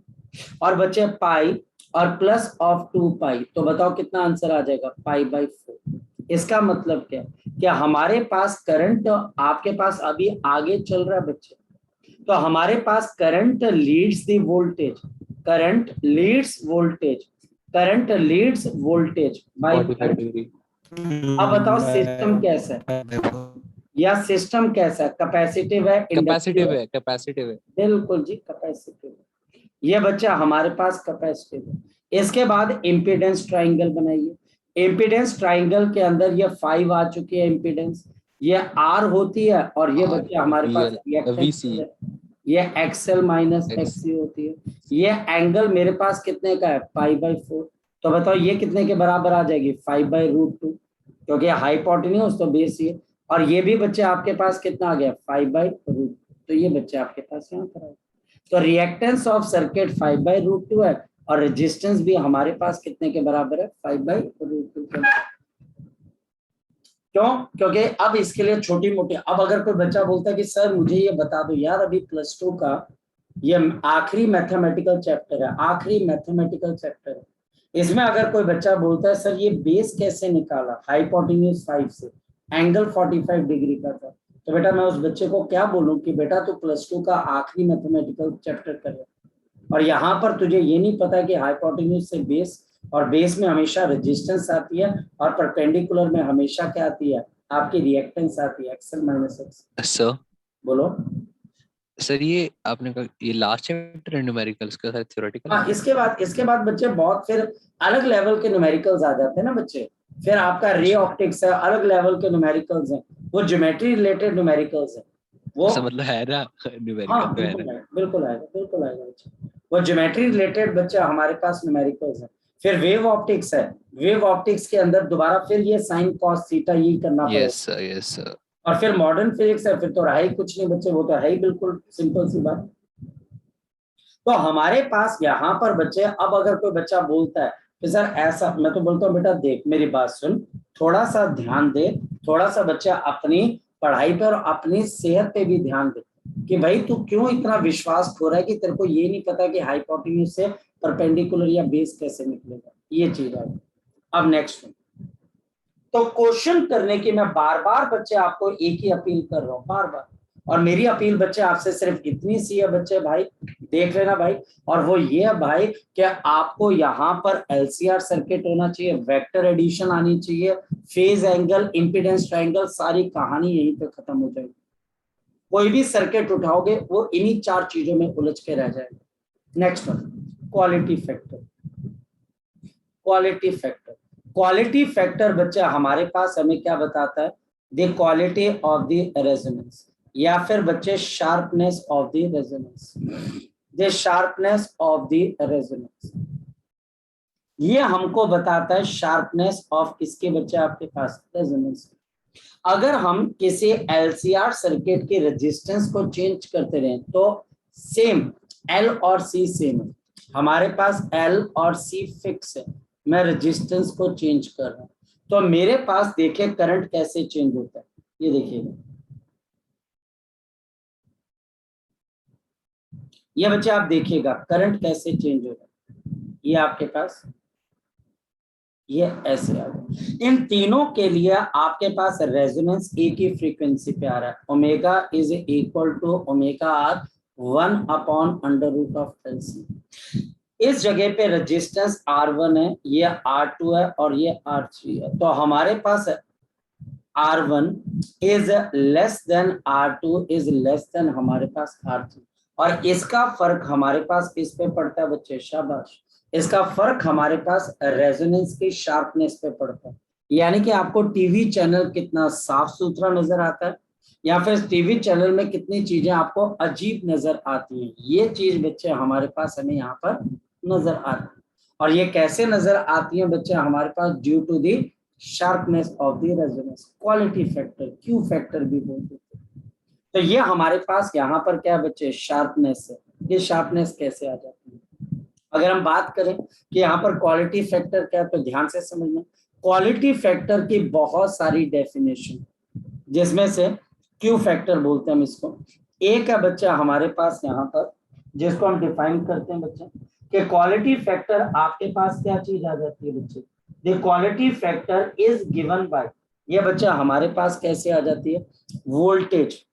और बच्चे पाई और प्लस ऑफ 2π, तो बताओ कितना आंसर आ जाएगा, π/4। इसका मतलब क्या है कि हमारे पास करंट, आपके पास अभी आगे चल रहा है बच्चे, तो हमारे पास current leads the voltage, current leads voltage by 45 degree. अब बताओ सिस्टम कैसा है, या सिस्टम कैसा है, कैपेसिटिव है, कैपेसिटिव है बिल्कुल जी कैपेसिटिव है। ये बच्चा हमारे पास कैपेसिटिव है। इसके बाद इम्पीडेंस ट्राइंगल बनाइए, इम्पीडेंस ट्राइंगल के अंदर ये 5 आ चुकी है इम्पीडेंस, ये R होती है, और ये बच्चे हमारे पास रिएक्टेंस है, ये XL माइनस XC होती है। ये एंगल मेरे पास कितने का है, π/4, तो बताओ ये कितने के बराबर आ जाएगी, 5/√2, क्योंकि हाइपोटेन्यूज तो बेस ये, और ये भी बच्चे आपके पास कितना आ गया, 5/√2, तो ये बच्चे आपके पास यहाँ पर आए। तो रिएक्टेंस ऑफ सर्किट 5/√2 है, और रेजिस्टेंस भी हमारे पास कितने के बराबर है, 5/√2 के। क्यों, क्योंकि अब इसके लिए छोटी मोटी, अब अगर कोई बच्चा बोलता है कि सर मुझे ये बता दो यार, अभी +2 का ये आखिरी मैथमेटिकल चैप्टर है, इसमें अगर कोई बच्चा बोलता है सर ये बेस कैसे निकाला, हाइपोटेन्यूज 5 से एंगल 45 डिग्री का था, तो बेटा मैं उस बच्चे को क्या बोलूं कि बेटा तू +2 का आखिरी मैथमेटिकल चैप्टर करे, और यहाँ पर तुझे ये नहीं पता कि हाइपोटेन्यूज से बेस, और बेस में हमेशा रेजिस्टेंस आती है, और परपेंडिकुलर में हमेशा क्या आती है, आपकी रिएक्टेंस आती है, XL माइनस X। सर बोलो सर, ये आपने कहा ये लास्ट चैप्टर है न्यूमेरिकल्स का, शायद थ्योरेटिकल। हाँ, इसके बाद बच्चे बहुत फिर अलग लेवल के न्यूमेरिकल्स आ जाते हैं ना बच्चे, फिर आपका रे ऑप्टिक्स है, अलग लेवल के न्यूमेरिकल्स हैं, वो ज्योमेट्री रिलेटेड न्यूमेरिकल्स है वो, मतलब है ना न्यूमेरिकल। हाँ बिल्कुल आएगा बच्चे, वो ज्योमेट्री रिलेटेड बच्चे हमारे पास न्यूमेरिकल्स है। फिर वेव ऑप्टिक्स है, वेव ऑप्टिक्स के अंदर दोबारा फिर ये साइन कॉस थीटा यही करना पड़ेगा। Yes sir. और फिर मॉडर्न फिजिक्स है, फिर तो रहा ही कुछ नहीं बच्चे, वो तो है ही बिल्कुल सिंपल सी बात। तो हमारे पास यहाँ पर बच्चे, अब अगर कोई बच्चा बोलता है कि सर ऐसा, मैं तो बोलता हूँ बेटा देख मेरी बात सुन, थोड़ा सा ध्यान दे, थोड़ा सा बच्चा अपनी पढ़ाई पर और अपनी सेहत पे भी ध्यान दे, कि भाई तू क्यों इतना विश्वास खो रहा है कि तेरे को ये नहीं पता कि हाइपोटेन्यूज से परपेंडिकुलर या बेस कैसे निकलेगा, ये चीज है। अब नेक्स्ट, तो क्वेश्चन करने की मैं बार बार बच्चे आपको एक ही अपील कर रहा हूँ, बार, और मेरी अपील बच्चे आपसे सिर्फ इतनी सी है बच्चे, भाई देख लेना भाई, और वो ये है भाई कि आपको यहाँ पर LCR सर्किट होना चाहिए, वेक्टर एडिशन आनी चाहिए, फेज एंगल, इंपीडेंस ट्रायंगल, सारी कहानी यहीं पे खत्म हो जाएगी। कोई भी सर्किट उठाओगे वो इन्हीं 4 चीजों में उलझ के रह जाएगा। नेक्स्ट वन, क्वालिटी फैक्टर बच्चे हमारे पास हमें क्या बताता है, the quality of the resonance, या फिर बच्चे sharpness of the resonance, the sharpness of the resonance, ये हमको बताता है शार्पनेस ऑफ किसके बच्चे, आपके पास रेजोनेंस। अगर हम किसी LCR सर्किट के रेजिस्टेंस को चेंज करते रहे तो सेम L और C सेम है, हमारे पास L और C फिक्स है, मैं रेजिस्टेंस को चेंज कर रहा हूं, तो मेरे पास देखिए करंट कैसे चेंज होता है, ये देखिएगा, ये बच्चे आप देखिएगा करंट कैसे चेंज होगा, ये आपके पास ये ऐसे आ गया। इन तीनों के लिए आपके पास रेजोनेंस एक ही फ्रीक्वेंसी पे आ रहा है, omega is equal to omega R 1/√LC। इस जगह पे रेजिस्टेंस R1 है, ये R2 है और ये R3 है। तो हमारे पास R1 is less than R2 is less than हमारे पास R3, और इसका फर्क हमारे पास किस पे पड़ता है बच्चे? शाबाश। इसका फर्क हमारे पास रेजोनेंस की शार्पनेस पे पड़ता है। यानी कि आपको टीवी चैनल कितना साफ सुथरा नजर आता है, या फिर टीवी चैनल में कितनी चीजें आपको अजीब नजर आती हैं, ये चीज बच्चे हमारे पास हमें यहाँ पर नजर आती है। और ये कैसे नजर आती है बच्चे हमारे पास? Due to the sharpness of the resonance, quality factor, Q factor भी बोलते हैं। तो ये हमारे पास यहाँ पर क्या है बच्चे? शार्पनेस है। ये शार्पनेस कैसे आ जाती है? अगर हम बात करें कि यहाँ पर क्वालिटी फैक्टर क्या है, तो ध्यान से समझना। क्वालिटी फैक्टर की बहुत सारी डेफिनेशन, जिसमें से क्यू फैक्टर बोलते हैं हम इसको। एक है बच्चा हमारे पास यहाँ पर, जिसको हम डिफाइन करते हैं बच्चे कि क्वालिटी फैक्टर आपके पास क्या चीज आ जाती है बच्चे? The quality factor is given bye, ये बच्चा हमारे पास कैसे आ जाती है? वोल्टेज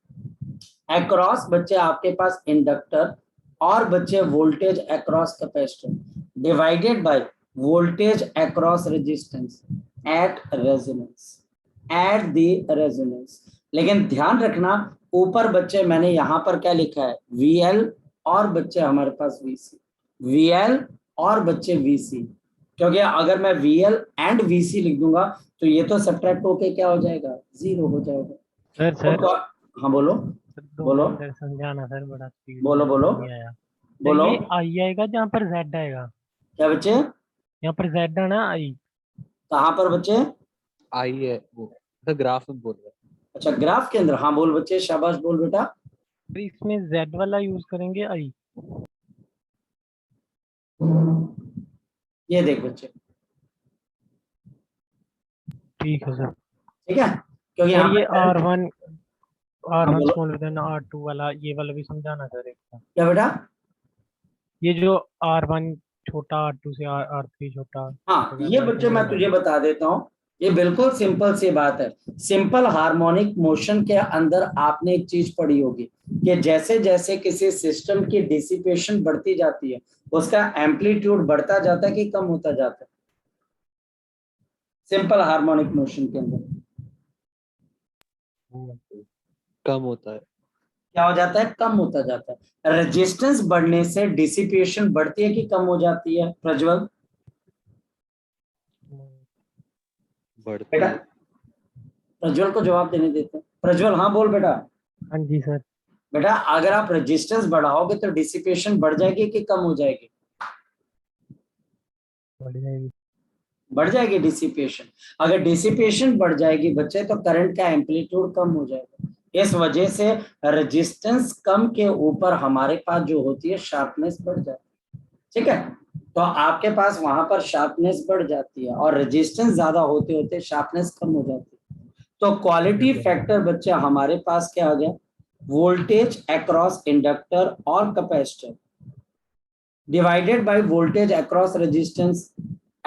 अक्रॉस बच्चे आपके पास इंडक्टर, और बच्चे voltage across capacitor, divided by voltage across resistance at resonance, at the resonance. लेकिन ध्यान रखना, ऊपर बच्चे मैंने यहाँ पर क्या लिखा है? VL और बच्चे हमारे पास VC, VL और बच्चे VC, क्योंकि अगर मैं VL एंड VC लिख दूंगा तो ये तो सब्ट्रैक्ट होके क्या हो जाएगा? 0 हो जाएगा। सर हाँ बोलो बोलो सर समझाना सर, बड़ा स्पीड बोलो बोलो नहीं आया। बोलो। ये आई आएगा जहाँ पर Z आएगा, क्या बच्चे? यहाँ पर Z आना आई। कहाँ पर बच्चे? आई है वो, द ग्राफ में बोल रहा है। अच्छा, ग्राफ के अंदर। हाँ बोल बच्चे, शाबाश बोल बेटा। फिर इसमें Z वाला यूज करेंगे आई। ये देख बच्चे, ठीक है सर। ठीक है, क्योंकि और यहाँ ये पर R1 बोलो। स्मॉलर देन R2 वाला, ये वाला भी समझाना सर एक बार। क्या बेटा? ये जो R1 छोटा, R2 से R3 छोटा हाँ, वगैरह, ये बच्चे मैं तुझे बता देता हूँ। ये बिल्कुल सिंपल सी बात है। सिंपल हार्मोनिक मोशन के अंदर आपने एक चीज पढ़ी होगी कि जैसे जैसे किसी सिस्टम की डिसिपेशन बढ़ती जाती है, उसका एम्पलीट्यूड बढ़ता जाता है कि कम होता जाता है? सिंपल हार्मोनिक मोशन के अंदर कम होता है। क्या हो जाता है? कम होता जाता है। रेजिस्टेंस बढ़ने से डिसिपेशन बढ़ती है कि कम हो जाती है प्रज्वल? बढ़ती बेटा है। प्रज्वल को जवाब देने देते हैं। प्रज्वल हाँ बोल बेटा। हाँ जी सर। बेटा अगर आप रेजिस्टेंस बढ़ाओगे तो डिसिपेशन बढ़ जाएगी कि कम हो जाएगी? बढ़ जाएगी। बढ़ जाएगी डिसिपेशन। अगर डिसिपेशन बढ़ जाएगी बच्चे तो करंट का एम्पलीट्यूड कम हो जाएगा। इस वजह से रेजिस्टेंस कम के ऊपर हमारे पास जो होती है शार्पनेस बढ़ जाती है। ठीक है, तो आपके पास वहां पर शार्पनेस बढ़ जाती है, और रेजिस्टेंस ज्यादा होते होते शार्पनेस कम हो जाती है। तो क्वालिटी फैक्टर बच्चे हमारे पास क्या आ गया? वोल्टेज अक्रॉस इंडक्टर और capacitor divided by voltage across resistance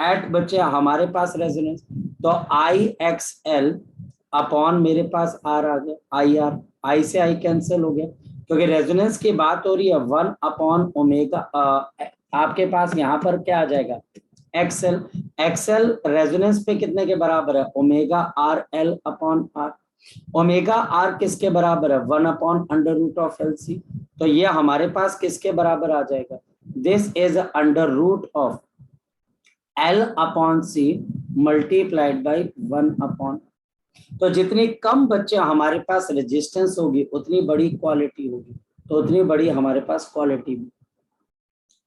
at बच्चे हमारे पास रेजोनेंस। तो IXL अपॉन मेरे पास R आ गया, IR, I से I कैंसिल हो गया, क्योंकि रेजोनेंस की बात हो रही है। 1/ओमेगा आपके पास यहाँ पर क्या आ जाएगा? XL। XL रेजोनेंस पे कितने के बराबर है? ω/RL upon R। ω/R किसके बराबर है? 1/√LC। तो ये हमारे पास किसके बराबर आ जाएगा? This is √of L/C multiplied by 1/। तो जितनी कम बच्चे हमारे पास रेजिस्टेंस होगी उतनी बड़ी क्वालिटी होगी, तो उतनी बड़ी हमारे पास क्वालिटी भी।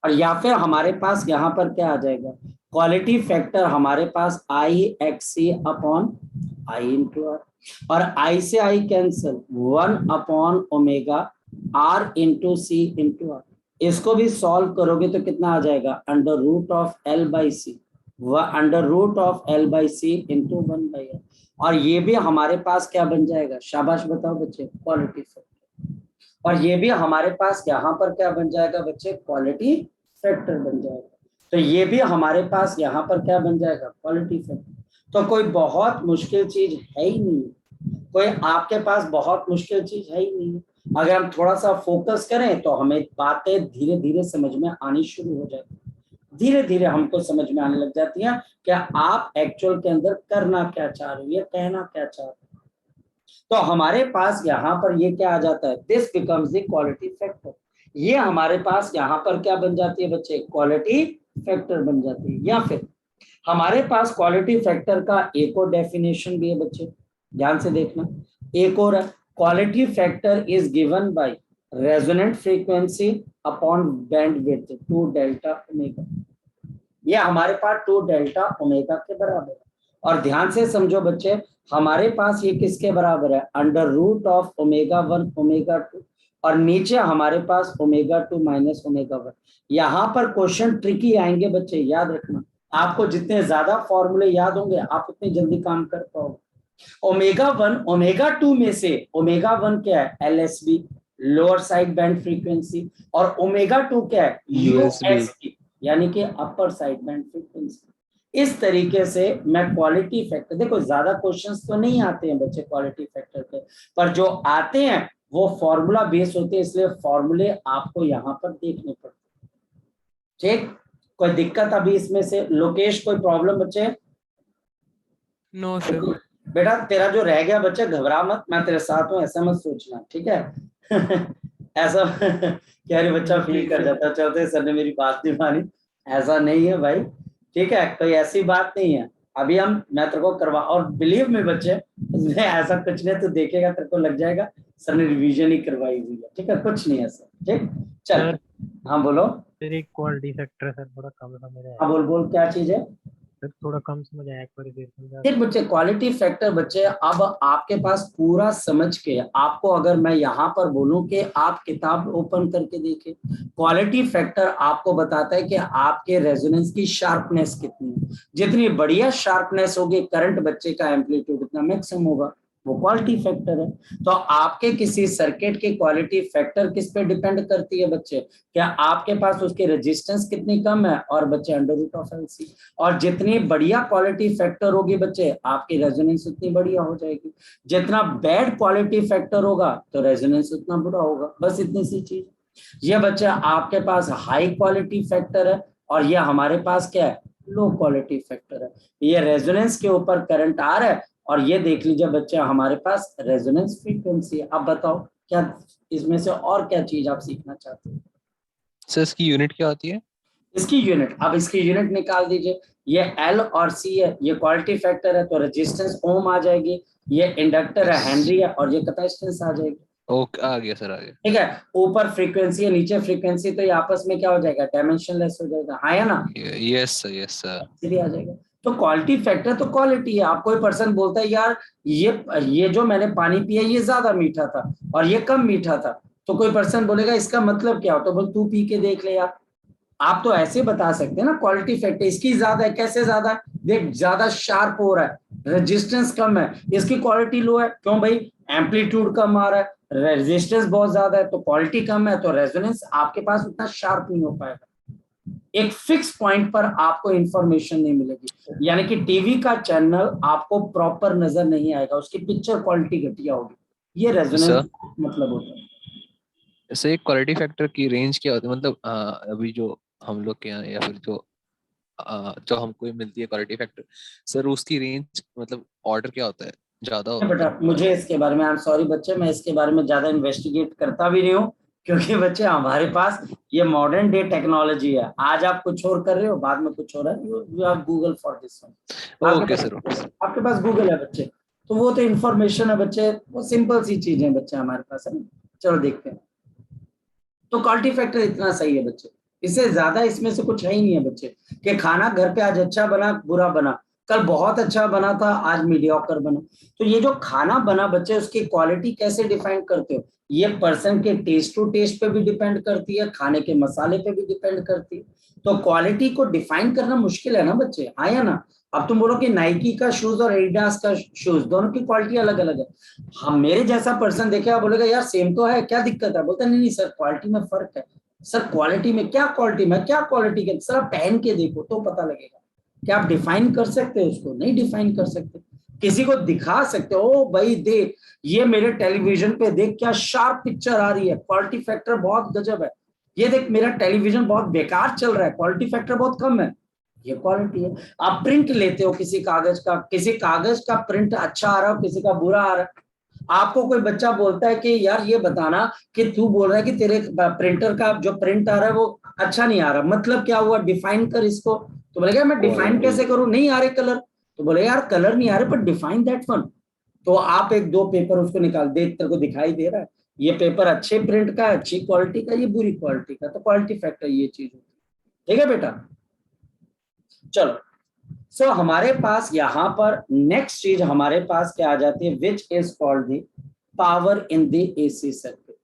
और या फिर हमारे पास यहाँ पर क्या आ जाएगा? क्वालिटी फैक्टर हमारे पास IXC upon I into R, और I से I cancel, 1/ω/R into C into R। इसको भी सॉल्व करोगे तो कितना आ जाएगा? √L/C, √L/C into 1/R। और ये भी हमारे पास क्या बन जाएगा? शाबाश बताओ बच्चे, क्वालिटी फैक्टर। और ये भी हमारे पास यहाँ पर क्या बन जाएगा बच्चे? क्वालिटी फैक्टर बन जाएगा। तो ये भी हमारे पास यहाँ पर क्या बन जाएगा? Quality factor. तो कोई बहुत मुश्किल चीज है ही नहीं, कोई आपके पास बहुत मुश्किल चीज है ही नहीं। अगर हम थोड़ा सा फोकस करें तो हमें बातें धीरे धीरे समझ में आनी शुरू हो जाती, धीरे धीरे हमको समझ में आने लग जाती है कि आप एक्चुअल के अंदर करना क्या चाह रहे हो या कहना क्या चाह रहे हो। तो हमारे पास यहाँ पर ये क्या आ जाता है, this becomes the quality factor. ये हमारे पास यहाँ पर क्या बन जाती है बच्चे, क्वालिटी फैक्टर बन जाती है। या फिर हमारे पास क्वालिटी फैक्टर का एक और डेफिनेशन भी है बच्चे, ध्यान से देखना, एक और है, quality factor is given bye resonant frequency upon bandwidth 2 delta omega. ये हमारे पास 2 डेल्टा ओमेगा के बराबर है। और ध्यान से समझो बच्चे, हमारे पास ये किसके बराबर है, under root of omega 1 omega 2, और नीचे हमारे पास ओमेगा 2 माइनस ओमेगा 1। यहाँ पर क्वेश्चन ट्रिकी आएंगे बच्चे, याद रखना, आपको जितने ज्यादा फॉर्मूले याद होंगे आप उतनी जल्दी काम कर पाओगे। ओमेगा 1 ओमेगा 2 में से ओमेगा 1 क्या है, LSB lower side band frequency, और ओमेगा 2 क्या है, यूएसबी यानी कि अपर साइड बैंड फ्रीक्वेंसी। इस तरीके से मैं क्वालिटी फैक्टर, देखो ज्यादा क्वेश्चंस तो नहीं आते हैं बच्चे क्वालिटी फैक्टर के, पर जो आते हैं वो फॉर्मूला बेस होते हैं, इसलिए फॉर्मूले आपको यहाँ पर देखने पड़ते हैं। ठीक, कोई दिक्कत अभी इसमें से, लोकेश कोई प्रॉब्लम बच्चे? No sir. बेटा तेरा जो रह गया बच्चे, घबरा मत, मैं तेरे साथ हूँ, ऐसा मत सोचना, ठीक है? ऐसा क्या रे बच्चा फील कर जाता, चलते सर ने मेरी बात नहीं मानी, ऐसा नहीं है भाई, ठीक है? कोई ऐसी बात नहीं है। अभी मैं तेरे को करवा, और बिलीव में बच्चे इसमें ऐसा कुछ नहीं, तो देखेगा तेरे को लग जाएगा सर ने रिवीजन ही करवाई हुई है, ठीक है? कुछ नहीं है सर, ठीक, चल। हाँ बोलो सर। एक क्वालिटी फैक्टर सर थोड़ा कम समझ आया। हाँ बोल क्या चीज है सर थोड़ा कम समझ आया, एक बार फिर समझा। देख बच्चे, क्वालिटी फैक्टर बच्चे, अब आपके पास पूरा समझ के आपको अगर मैं यहाँ पर बोलूं कि आप किताब ओपन करके देखें, क्वालिटी फैक्टर आपको बताता है कि आपके रेजोनेंस की शार्पनेस कितनी है। जितनी बढ़िया शार्पनेस होगी, करंट बच्चे का एम्पलीट्यूड इतना मैक्सिमम होगा, वो क्वालिटी फैक्टर है। तो आपके किसी सर्किट की क्वालिटी फैक्टर किस पे डिपेंड करती है बच्चे, क्या आपके पास उसकी रेजिस्टेंस कितनी कम है, और बच्चे अंडर रूट ऑफ एलसी। और जितनी बढ़िया क्वालिटी फैक्टर होगी बच्चे, आपकी रेजोनेंस उतनी बढ़िया हो जाएगी। जितना बैड क्वालिटी फैक्टर होगा तो रेजोनेंस उतना बुरा होगा, बस इतनी सी चीज। ये बच्चे आपके पास हाई क्वालिटी फैक्टर है, और ये हमारे पास क्या है, लो क्वालिटी फैक्टर है। ये रेजोनेंस के ऊपर करंट आ रहा है, और ये देख लीजिए बच्चे हमारे पास रेजोनेंस फ्रीक्वेंसी है। अब बताओ क्या इसमें से और क्या चीज आप सीखना चाहते हो? सर इसकी यूनिट क्या होती है? इसकी यूनिट, अब इसकी यूनिट निकाल दीजिए। ये एल और सी है, ये क्वालिटी फैक्टर है तो रेजिस्टेंस ओम आ जाएगी, ये इंडक्टर है हेनरी है, और ये कैपेसिटेंस आ जाएगी। ओके, आ गया सर, आ गया। ठीक है, ऊपर फ्रीक्वेंसी है नीचे फ्रीक्वेंसी, तो ये आपस में क्या हो जाएगा, डायमेंशनलेस हो जाएगा, हाँ या ना? Yes sir, yes sir. सीधे आ जाएगा। तो क्वालिटी फैक्टर तो क्वालिटी है। आप कोई पर्सन बोलता है यार ये जो मैंने पानी पिया ये ज्यादा मीठा था और ये कम मीठा था, तो कोई पर्सन बोलेगा इसका मतलब क्या हो, तो बोल तू पी के देख ले यार। आप तो ऐसे बता सकते हैं ना क्वालिटी फैक्टर, इसकी ज्यादा है, कैसे ज्यादा है, देख ज्यादा शार्प हो रहा है, रेजिस्टेंस कम है, इसकी क्वालिटी लो है, क्यों भाई, एम्पलीट्यूड कम आ रहा है, रेजिस्टेंस बहुत ज्यादा है, तो क्वालिटी कम है, तो रेजोनेंस आपके पास उतना शार्प नहीं हो पाएगा। एक फिक्स पॉइंट पर आपको इंफॉर्मेशन नहीं मिलेगी, यानी कि टीवी का चैनल आपको प्रॉपर नजर नहीं आएगा, उसकी पिक्चर क्वालिटी घटिया होगी। ये रेजोनेंस मतलब होता है। ऐसे एक क्वालिटी फैक्टर की रेंज क्या होती है, मतलब अभी जो हम लोग के यहाँ या फिर जो हमको मिलती है क्वालिटी फैक्टर, सर उसकी रेंज मतलब ऑर्डर क्या होता है, ज्यादा बेटा मुझे इसके बारे में, आई एम सॉरी बच्चे, मैं इसके बारे में ज्यादा इन्वेस्टिगेट करता भी नहीं हूँ, क्योंकि बच्चे हमारे पास ये मॉडर्न डे टेक्नोलॉजी है, आज आप कुछ और कर रहे हो, बाद में कुछ और है, you have Google for this one. Okay sir, okay sir. आपके पास गूगल है बच्चे, तो वो तो इन्फॉर्मेशन है बच्चे, वो सिंपल सी चीज है बच्चे हमारे पास, है। चलो देखते हैं। तो क्वालिटी फैक्टर इतना सही है बच्चे, इससे ज्यादा इसमें से कुछ है ही नहीं है बच्चे, कि खाना घर पे आज अच्छा बना बुरा बना, कल बहुत अच्छा बना था आज मीडियोकर बना। तो ये जो खाना बना बच्चे, उसकी क्वालिटी कैसे डिफाइन करते हो, ये पर्सन के टेस्ट टू टेस्ट पे भी डिपेंड करती है, खाने के मसाले पे भी डिपेंड करती है। तो क्वालिटी को डिफाइन करना मुश्किल है ना बच्चे, हाँ या ना? अब तुम बोलो कि नाइकी का शूज और एडिडास का शूज दोनों की क्वालिटी अलग अलग है, हम मेरे जैसा पर्सन देखेगा बोलेगा यार सेम तो है, क्या दिक्कत है, बोलता नहीं सर क्वालिटी में फर्क है। सर क्वालिटी में क्या, क्वालिटी में क्या, क्वालिटी के सर आप पहन के देखो तो पता लगेगा। क्या आप डिफाइन कर सकते हो उसको? नहीं डिफाइन कर सकते। किसी को दिखा सकते हो, ओ भाई देख ये मेरे टेलीविजन पे देख क्या शार्प पिक्चर आ रही है, क्वालिटी फैक्टर बहुत गजब है, ये देख मेरा टेलीविजन बहुत बेकार चल रहा है, क्वालिटी फैक्टर बहुत कम है, ये क्वालिटी है। आप प्रिंट लेते हो किसी कागज का प्रिंट अच्छा आ रहा हो, किसी का बुरा आ रहा है, आपको कोई बच्चा बोलता है कि यार ये बताना कि तू बोल रहा है कि तेरे प्रिंटर का जो प्रिंट आ रहा है वो अच्छा नहीं आ रहा, मतलब क्या हुआ, डिफाइन कर इसको। तो बोलेगा मैं डिफाइन कैसे करूं, नहीं आ रहे कलर, तो बोले यार कलर नहीं आ रहे पर डिफाइन दैट वन। तो आप एक दो पेपर उसको निकाल, देख तेरे को दिखाई दे रहा है ये पेपर अच्छे प्रिंट का, अच्छी क्वालिटी का, ये बुरी क्वालिटी का, तो क्वालिटी फैक्टर ये चीज होती है। ठीक है बेटा, चलो। सो हमारे पास यहाँ पर नेक्स्ट चीज हमारे पास क्या आ जाती है, which is called the power in the AC circuit,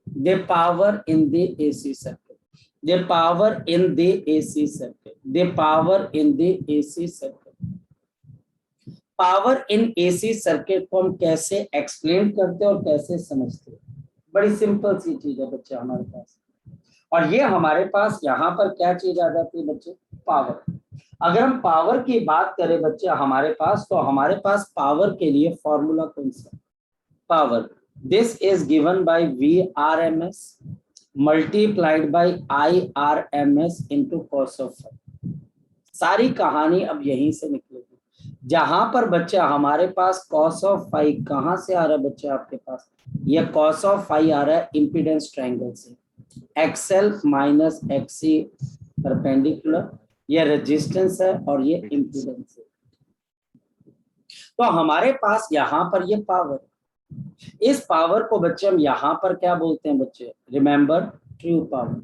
the power in the AC circuit, the power in the AC circuit, the power in the AC circuit. Power in AC circuit को हम कैसे explain करते हैं और कैसे समझते हैं, बड़ी सिंपल सी चीज है बच्चे हमारे पास। और ये हमारे पास यहाँ पर क्या चीज आ जाती है बच्चे, पावर। अगर हम पावर की बात करें बच्चे हमारे पास, तो हमारे पास पावर के लिए फॉर्मूला कौन सा, power this is given by VRMS multiplied by IRMS into cos of phi. सारी कहानी अब यहीं से निकलेगी, जहां पर बच्चे हमारे पास cos ऑफ फाई कहां से आ रहा है बच्चे आपके पास, ये cos ऑफ फाई आ रहा है इम्पीडेंस ट्रायंगल से, XL माइनस XC परपेंडिकुलर, ये रेजिस्टेंस है और ये इम्पीडेंस है। तो हमारे पास यहाँ पर ये पावर, इस पावर को बच्चे हम यहाँ पर क्या बोलते हैं बच्चे, remember true power,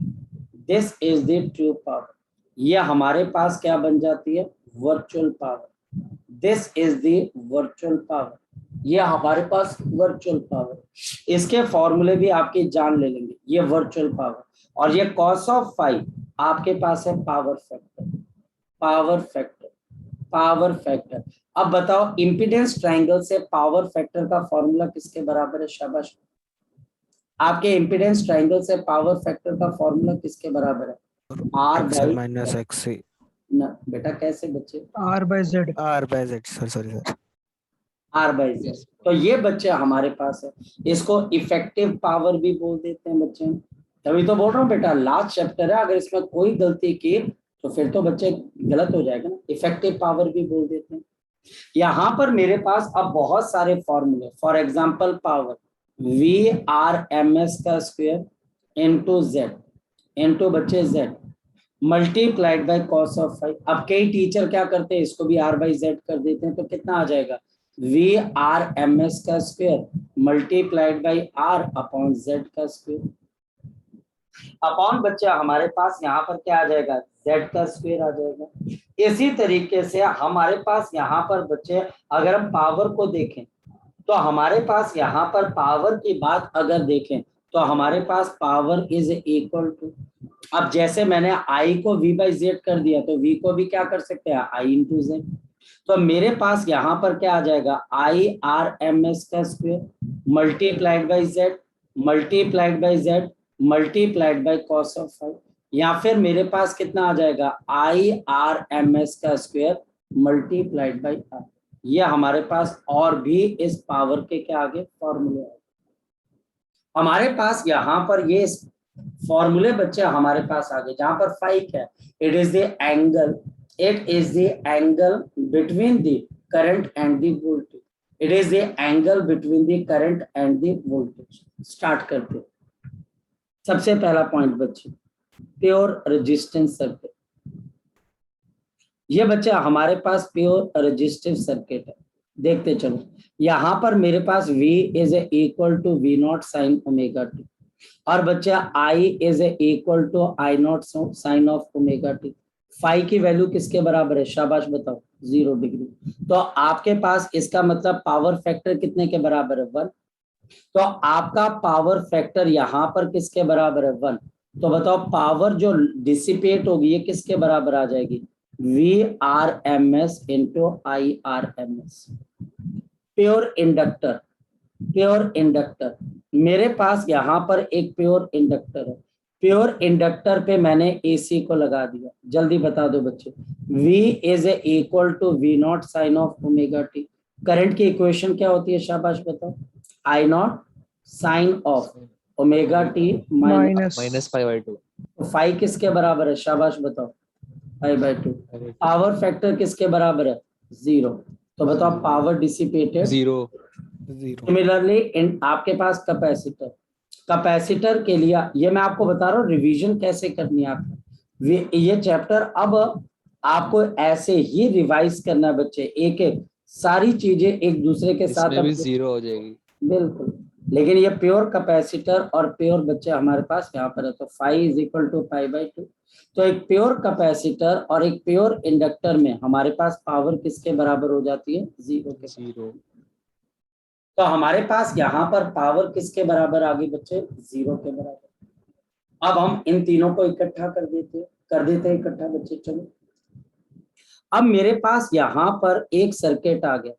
this is the true power. ये हमारे पास क्या बन जाती है, virtual power, this is the virtual power, ये हमारे पास वर्चुअल पावर। इसके फॉर्मूले भी आपके जान ले लेंगे, ये वर्चुअल पावर। और ये cos ऑफ फाई आपके पास है power factor, power factor, power factor. अब बताओ इम्पीडेंस ट्रायंगल से पावर फैक्टर का फॉर्मूला किसके बराबर है, शाबाश। आपके इम्पीडेंस ट्रायंगल से पावर फैक्टर का फॉर्मूला किसके बराबर है, R XL माइनस XC। ना बेटा कैसे बच्चे, R by Z। R by Z sir, sorry sir, R by Z। तो ये बच्चे हमारे पास है, इसको इफेक्टिव पावर भी बोल देते हैं बच्चे। तभी तो बोल रहा हूँ बेटा लास्ट चैप्टर है, अगर इसमें कोई गलती की तो फिर तो बच्चे गलत हो जाएगा ना, इफेक्टिव पावर भी बोल देते हैं। यहाँ पर मेरे पास अब बहुत सारे फॉर्मूले, फॉर एग्जांपल पावर VRMS का स्क्वायर इनटू Z इनटू बच्चे Z multiplied by cos of phi. अब कई टीचर क्या करते हैं, इसको भी R by Z कर देते हैं, तो कितना आ जाएगा, VRMS का square multiplied by R upon Z का स्क्वायर, अपॉन बच्चे हमारे पास यहाँ पर क्या आ जाएगा, Z का स्क्वायर आ जाएगा। इसी तरीके से हमारे पास यहाँ पर बच्चे अगर हम पावर को देखें, तो हमारे पास यहाँ पर पावर की बात अगर देखें तो हमारे पास पावर इज इक्वल टू, अब जैसे मैंने I को V by Z कर दिया तो V को भी क्या कर सकते हैं, I इंटू Z। तो मेरे पास यहाँ पर क्या आ जाएगा, IRMS का square multiplied by Z multiplied by Z multiplied by cos of phi, या फिर मेरे पास कितना आ जाएगा, IRMS का स्क्वायर मल्टीप्लाइड बाई R। ये हमारे पास और भी इस पावर के क्या आगे फॉर्मूले है। हमारे पास यहाँ पर ये फॉर्मूले बच्चे हमारे पास आगे, जहां पर फाई है, it is the angle, it is the angle between the current and the voltage, it is the angle between the current and the voltage. Start करते हैं। सबसे पहला पॉइंट बच्चे, प्योर रेजिस्टेंस सर्किट। ये बच्चा हमारे पास प्योर रेजिस्टिव सर्किट है, देखते चलो। यहाँ पर मेरे पास V is equal to V0 sine omega t, और बच्चा I is equal to I0 sine of omega t. Phi की वैल्यू किसके बराबर है, शाबाश बताओ, 0 डिग्री। तो आपके पास इसका मतलब पावर फैक्टर कितने के बराबर है, 1। तो आपका पावर फैक्टर यहाँ पर किसके बराबर है, 1। तो बताओ पावर जो डिसिपेट होगी ये किसके बराबर आ जाएगी, VRMS into IRMS। Pure inductor, pure inductor, मेरे पास यहाँ पर एक प्योर इंडक्टर है, प्योर इंडक्टर पे मैंने AC को लगा दिया। जल्दी बता दो बच्चे, V is equal to V0 sine of omega t. Current की इक्वेशन क्या होती है शाबाश बताओ? I naught sine of omega t minus minus -π/2 five किसके बराबर है शाबाश बताओ? π/2। पावर फैक्टर किसके बराबर है? 0। तो बताओ पावर डिसिपेटेड 0 0 सिमिलरली इन आपके पास कैपेसिटर के लिए ये मैं आपको बता रहा हूँ रिवीजन कैसे करनी है आपको। ये चैप्टर अब आपको ऐसे ही रिवाइज करना है बच्चे, एक एक सारी चीजें एक दूसरे के साथ इसमें भी अब 0 हो जाएगी। बिल्कुल। लेकिन ये प्योर कैपेसिटर और प्योर बच्चे हमारे पास यहाँ पर है, तो फाई इज इक्वल टू π/2। तो एक प्योर कैपेसिटर और एक प्योर इंडक्टर में हमारे पास पावर किसके बराबर हो जाती है? 0 के। 0 तो हमारे पास यहाँ पर पावर किसके बराबर आ गई बच्चे? 0 के बराबर। अब हम इन तीनों को इकट्ठा कर देते हैं इकट्ठा बच्चे। चलो अब मेरे पास यहाँ पर एक सर्किट आ गया,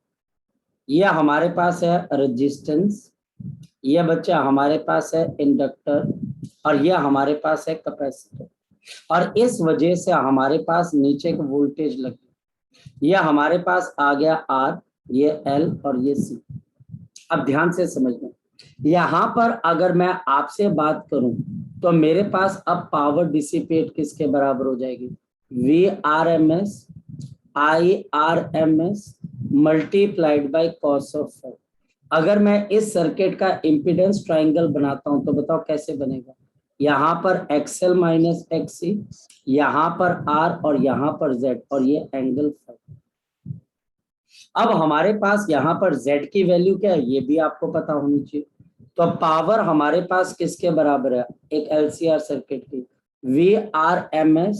यह हमारे पास है रेजिस्टेंस, यह बच्चा हमारे पास है इंडक्टर, और यह हमारे पास है कैपेसिटर। और इस वजह से हमारे पास नीचे एक वोल्टेज लगी, यह हमारे पास आ गया R, ये L और ये C। अब ध्यान से समझना, यहाँ पर अगर मैं आपसे बात करूं तो मेरे पास अब पावर डिसिपेट किसके बराबर हो जाएगी? VRMS IRMS multiplied by cos of phi. अगर मैं इस सर्किट का इम्पीडेंस ट्रायंगल बनाता हूं तो बताओ कैसे बनेगा? यहाँ पर XL माइनस XC, यहाँ पर R और यहाँ पर Z, और ये एंगल फाई। अब हमारे पास यहाँ पर Z की वैल्यू क्या है ये भी आपको पता होनी चाहिए। तो पावर हमारे पास किसके बराबर है? एक LCR सर्किट की VRMS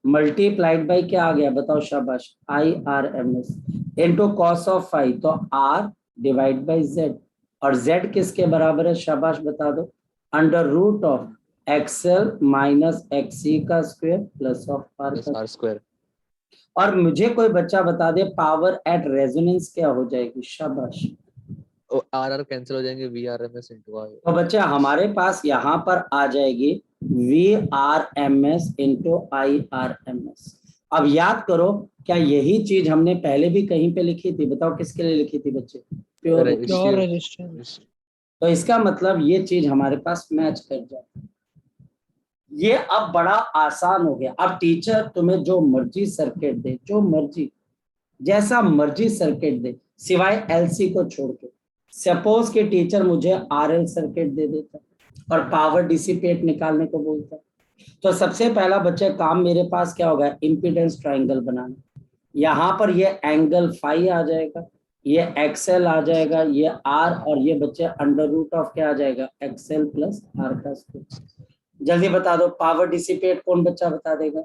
मल्टीप्लाइड बाई क्या आ गया बताओ शाबाश? IRMS into cos of phi, तो R डिवाइड बाई Z, और Z किसके बराबर है शाबाश बता दो? Under root of XL minus XC का स्क्वायर प्लस ऑफ R²। और मुझे कोई बच्चा बता दे पावर एट रेजोनेंस क्या हो जाएगी? शाबाश। R कैंसिल हो जाएंगे, VRMS into R। तो बच्चा हमारे पास यहाँ पर आ जाएगी VRMS into IRMS। अब याद करो, क्या यही चीज हमने पहले भी कहीं पे लिखी थी? बताओ किसके लिए लिखी थी बच्चे? प्योर। Pure resistance. तो इसका मतलब ये चीज हमारे पास मैच कर जाती है। ये अब बड़ा आसान हो गया। अब टीचर तुम्हें जो मर्जी सर्किट दे, जो मर्जी जैसा मर्जी सर्किट दे, सिवाय LC को छोड़ के। सपोज के टीचर मुझे RL सर्किट दे देता और पावर डिसिपेट निकालने को बोलता, तो सबसे पहला बच्चे काम मेरे पास क्या होगा? इम्पीडेंस ट्रायंगल बनाना। यहाँ पर ये एंगल फाई आ जाएगा, ये XL आ जाएगा, ये R, और ये बच्चे अंडर रूट ऑफ क्या आ जाएगा? XL प्लस R का स्क्वायर। जल्दी बता दो पावर डिसिपेट कौन बच्चा बता देगा?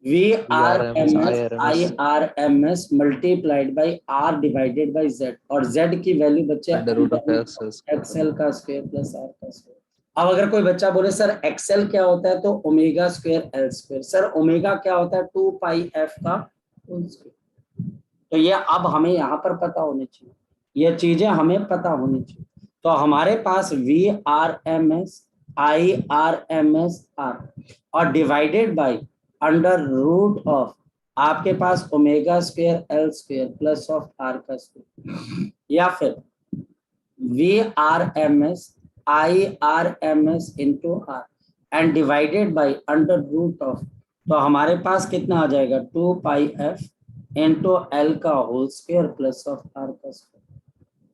VRMS IRMS multiplied by R divided by Z, और Z की वैल्यू बच्चे अंडर रूट ऑफ XL का स्क्वायर प्लस R का स्क्वायर। अब अगर कोई बच्चा बोले सर XL क्या होता है, तो omega square L square. Sir omega क्या होता है? 2πf का होल स्क्वायर। तो ये अब हमें यहाँ पर पता होनी चाहिए, ये चीजें हमें पता होनी चाहिए। तो हमारे पास VRMS IRMS R और divided by under root of आपके पास omega square L square plus of R का स्क्वायर, या फिर VRMS IRMS into R and divided by under root of, तो हमारे पास कितना आ जाएगा? 2πf into L का whole square plus of R का स्क्वायर।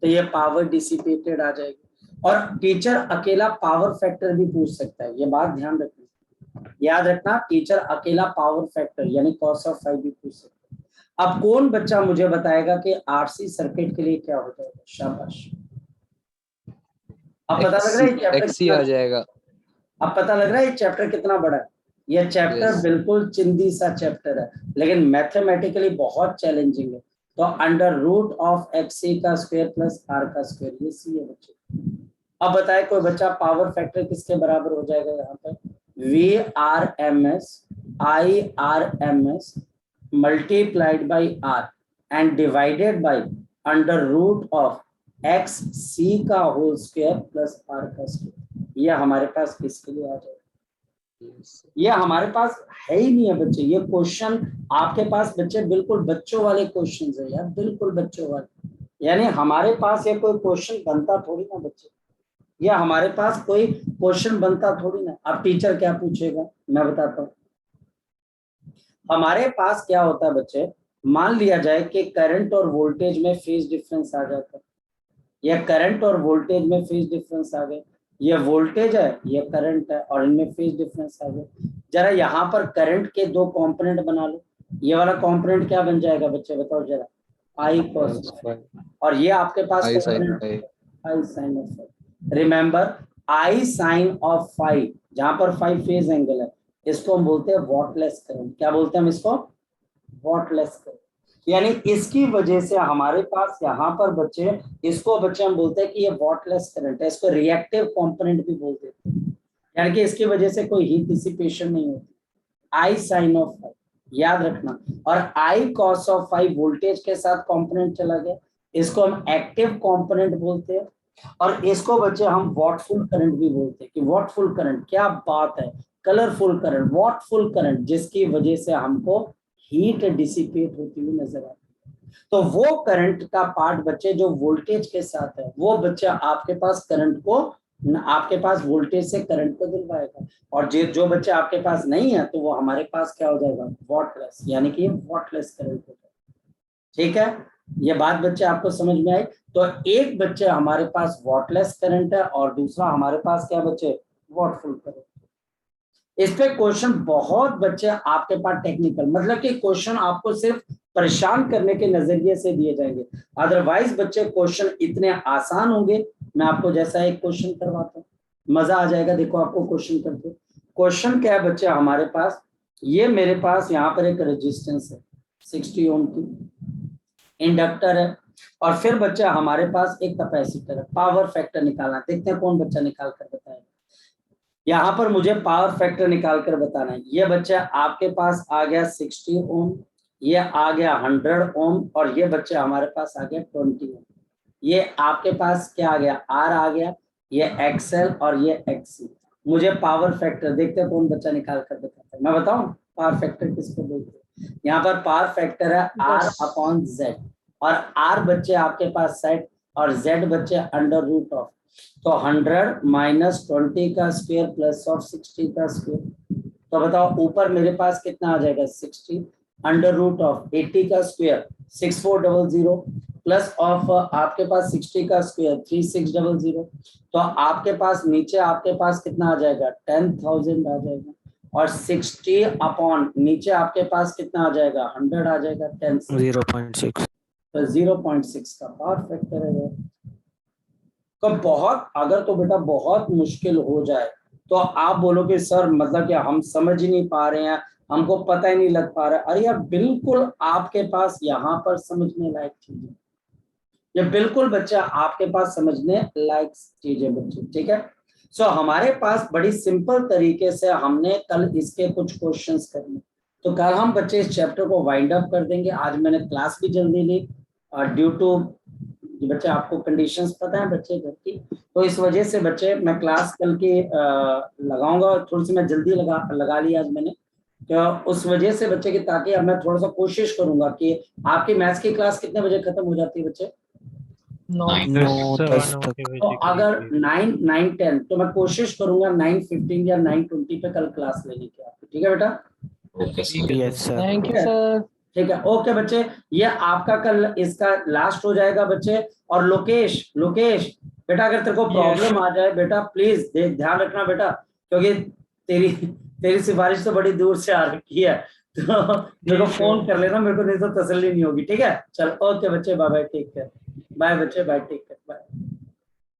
तो ये पावर डिसिपेटेड आ जाएगी। और टीचर अकेला पावर फैक्टर भी पूछ सकता है, ये बात ध्यान रखना, याद रखना। टीचर अकेला पावर फैक्टर यानी कॉस ऑफ फाई भी पूछ सकता है। अब कौन बच्चा मुझे बताएगा कि RC सर्किट के लिए क्या हो जाएगा? शाबाश। अब पता लग रहा है चैप्टर XC आ जाएगा। अब पता लग रहा है ये चैप्टर कितना बड़ा है। ये चैप्टर बिल्कुल चिंदी सा चैप्टर है, लेकिन मैथमेटिकली बहुत चैलेंजिंग है। तो अंडर रूट ऑफ XC का स्क्वायर प्लस R का स्क्वायर, ये सी है बच्चे। अब बताए कोई बच्चा पावर फैक्टर किसके बराबर हो जाएगा? यहाँ पर VRMS IRMS multiplied by R and divided by under root of XC का होल स्क्वायर प्लस R का स्क्वायर। ये हमारे पास किसके लिए आ जाएगा? ये हमारे पास है ही नहीं है बच्चे। ये क्वेश्चन आपके पास बच्चे बिल्कुल बच्चों वाले क्वेश्चन है यार, बिल्कुल बच्चों वाले। यानी हमारे पास ये कोई क्वेश्चन बनता थोड़ी ना बच्चे, या हमारे पास कोई क्वेश्चन बनता थोड़ी ना। अब टीचर क्या पूछेगा मैं बताता हूँ। हमारे पास क्या होता है बच्चे, मान लिया जाए कि करंट और वोल्टेज में फेज डिफरेंस आ जाता है, या करंट और वोल्टेज में फेज डिफरेंस आ गए। ये वोल्टेज है, ये करंट है, और इनमें फेज डिफरेंस आ गए। जरा यहाँ पर करंट के दो कंपोनेंट बना लो। ये वाला कंपोनेंट क्या बन जाएगा बच्चे बताओ जरा, आई कॉस, और ये आपके पास I sine component I sine of phi. Remember I sine of phi, जहां पर फाई फेज एंगल है, इसको हम बोलते हैं वॉटलेस करंट। क्या बोलते हैं हम इसको, वॉटलेस करंट। यानी इसकी वजह से हमारे पास यहाँ पर बच्चे, इसको बच्चे हम बोलते हैं कि ये वॉटलेस करंट है, इसको रिएक्टिव कंपोनेंट भी बोलते हैं। यानी कि इसकी वजह से कोई हीट डिसिपेशन नहीं होती। आई साइन ऑफ फाई याद रखना, और I cos of phi voltage के साथ कंपोनेंट चला गया, इसको हम एक्टिव कंपोनेंट बोलते हैं। और इसको बच्चे हम वॉटफुल करंट भी बोलते हैं कि वॉटफुल करंट, क्या बात है, कलरफुल करंट, वॉटफुल करंट, जिसकी वजह से हमको हीट डिसिपेट होती हुई नजर आती है। तो वो करंट का पार्ट बच्चे जो वोल्टेज के साथ है, वो बच्चा आपके पास करंट को, आपके पास वोल्टेज से करंट को दिलवाएगा। और जो बच्चे आपके पास नहीं है तो वो हमारे पास क्या हो जाएगा, वॉटलेस, यानी कि वॉटलेस करंट हो जाएगा। ठीक है, ये बात बच्चे आपको समझ में आई। तो एक बच्चे हमारे पास वॉटलेस करंट है और दूसरा हमारे पास क्या बच्चे, वॉटफुल करंट। इस पे क्वेश्चन बहुत बच्चे आपके पास टेक्निकल, मतलब कि क्वेश्चन आपको सिर्फ परेशान करने के नजरिए से दिए जाएंगे, अदरवाइज बच्चे क्वेश्चन इतने आसान होंगे। मैं आपको जैसा एक क्वेश्चन करवाता हूँ, मजा आ जाएगा। देखो आपको क्वेश्चन करते, क्वेश्चन क्या है बच्चे हमारे पास, ये मेरे पास यहाँ पर एक रेजिस्टेंस है 60 ओम की, इंडक्टर है, और फिर बच्चा हमारे पास एक कैपेसिटर है। पावर फैक्टर निकालना, देखते हैं कौन बच्चा निकाल कर बताएगा। यहाँ पर मुझे पावर फैक्टर निकाल कर बताना है। ये बच्चा आपके पास आ गया 60 ओम, ये आ गया 100 ओम, और ये बच्चा हमारे पास आ गया 20 ओम। ये आपके पास क्या आ गया, आर आ गया, ये एक्सएल और ये एक्सी। मुझे पावर फैक्टर, देखते हैं कौन बच्चा निकाल कर बताता है। मैं बताऊं पावर फैक्टर किसको बोलते हैं। यहाँ पर पावर फैक्टर है आर अपॉन जेड, और आर बच्चे आपके पास सेट, और जेड बच्चे अंडर रूट ऑफ, तो 100 माइनस 20 का स्क्वायर प्लस ऑफ 60 का स्क्वायर। तो बताओ ऊपर मेरे पास कितना आ जाएगा 60, अंडर रूट ऑफ 80 का स्क्वायर 6400, प्लस ऑफ आपके पास 60 का स्क्वायर 3600। तो आपके पास नीचे आपके पास कितना आ जाएगा 10,000 आ जाएगा, और 60 अपॉन नीचे आपके पास कितना आ जाएगा 100 आ जाएगा 10 से 0.6 तो 0.6 का पावर फैक्टर है। तो बहुत, अगर तो बेटा बहुत मुश्किल हो जाए तो आप बोलोगे सर मतलब कि हम समझ ही नहीं पा रहे हैं, हमको पता ही नहीं लग पा रहा है। अरे यार बिल्कुल आपके पास यहाँ पर समझने लायक चीज है, ये बिल्कुल बच्चा आपके पास समझने लायक चीज है बच्चे। ठीक है, सो हमारे पास बड़ी सिंपल तरीके से हमने कल इसके कुछ क्वेश्चंस करने, तो कल हम बच्चे इस चैप्टर को वाइंड अप कर देंगे। आज मैंने क्लास भी जल्दी ली ड्यू टू बच्चे, आपको कंडीशंस पता है बच्चे घर की, तो इस वजह से बच्चे मैं क्लास कल की लगाऊंगा, थोड़ी सी मैं जल्दी लगा ली आज मैंने, तो उस वजह से बच्चे की, ताकि अब मैं थोड़ा सा कोशिश करूंगा कि आपकी मैथ्स की क्लास कितने बजे खत्म हो जाती है बच्चे, 9-10 तक। तो अगर 9-10 तो मैं कोशिश करूंगा 9:15 या 9:20 पे कल क्लास लेने की आपकी। ठीक है बेटा, yes sir. Thank you sir. ठीक है, ओके बच्चे, ये आपका कल इसका लास्ट हो जाएगा बच्चे। और लोकेश बेटा अगर तेरे को प्रॉब्लम आ जाए बेटा प्लीज ध्यान रखना बेटा, क्योंकि तेरी सिफारिश तो बड़ी दूर से आ रखी है, तो मेरे को फोन कर लेना, मेरे को नहीं तो तसल्ली नहीं होगी। ठीक है, चल ओके बच्चे, bye bye, take care, bye बच्चे, बाय, टेक केयर, बाय।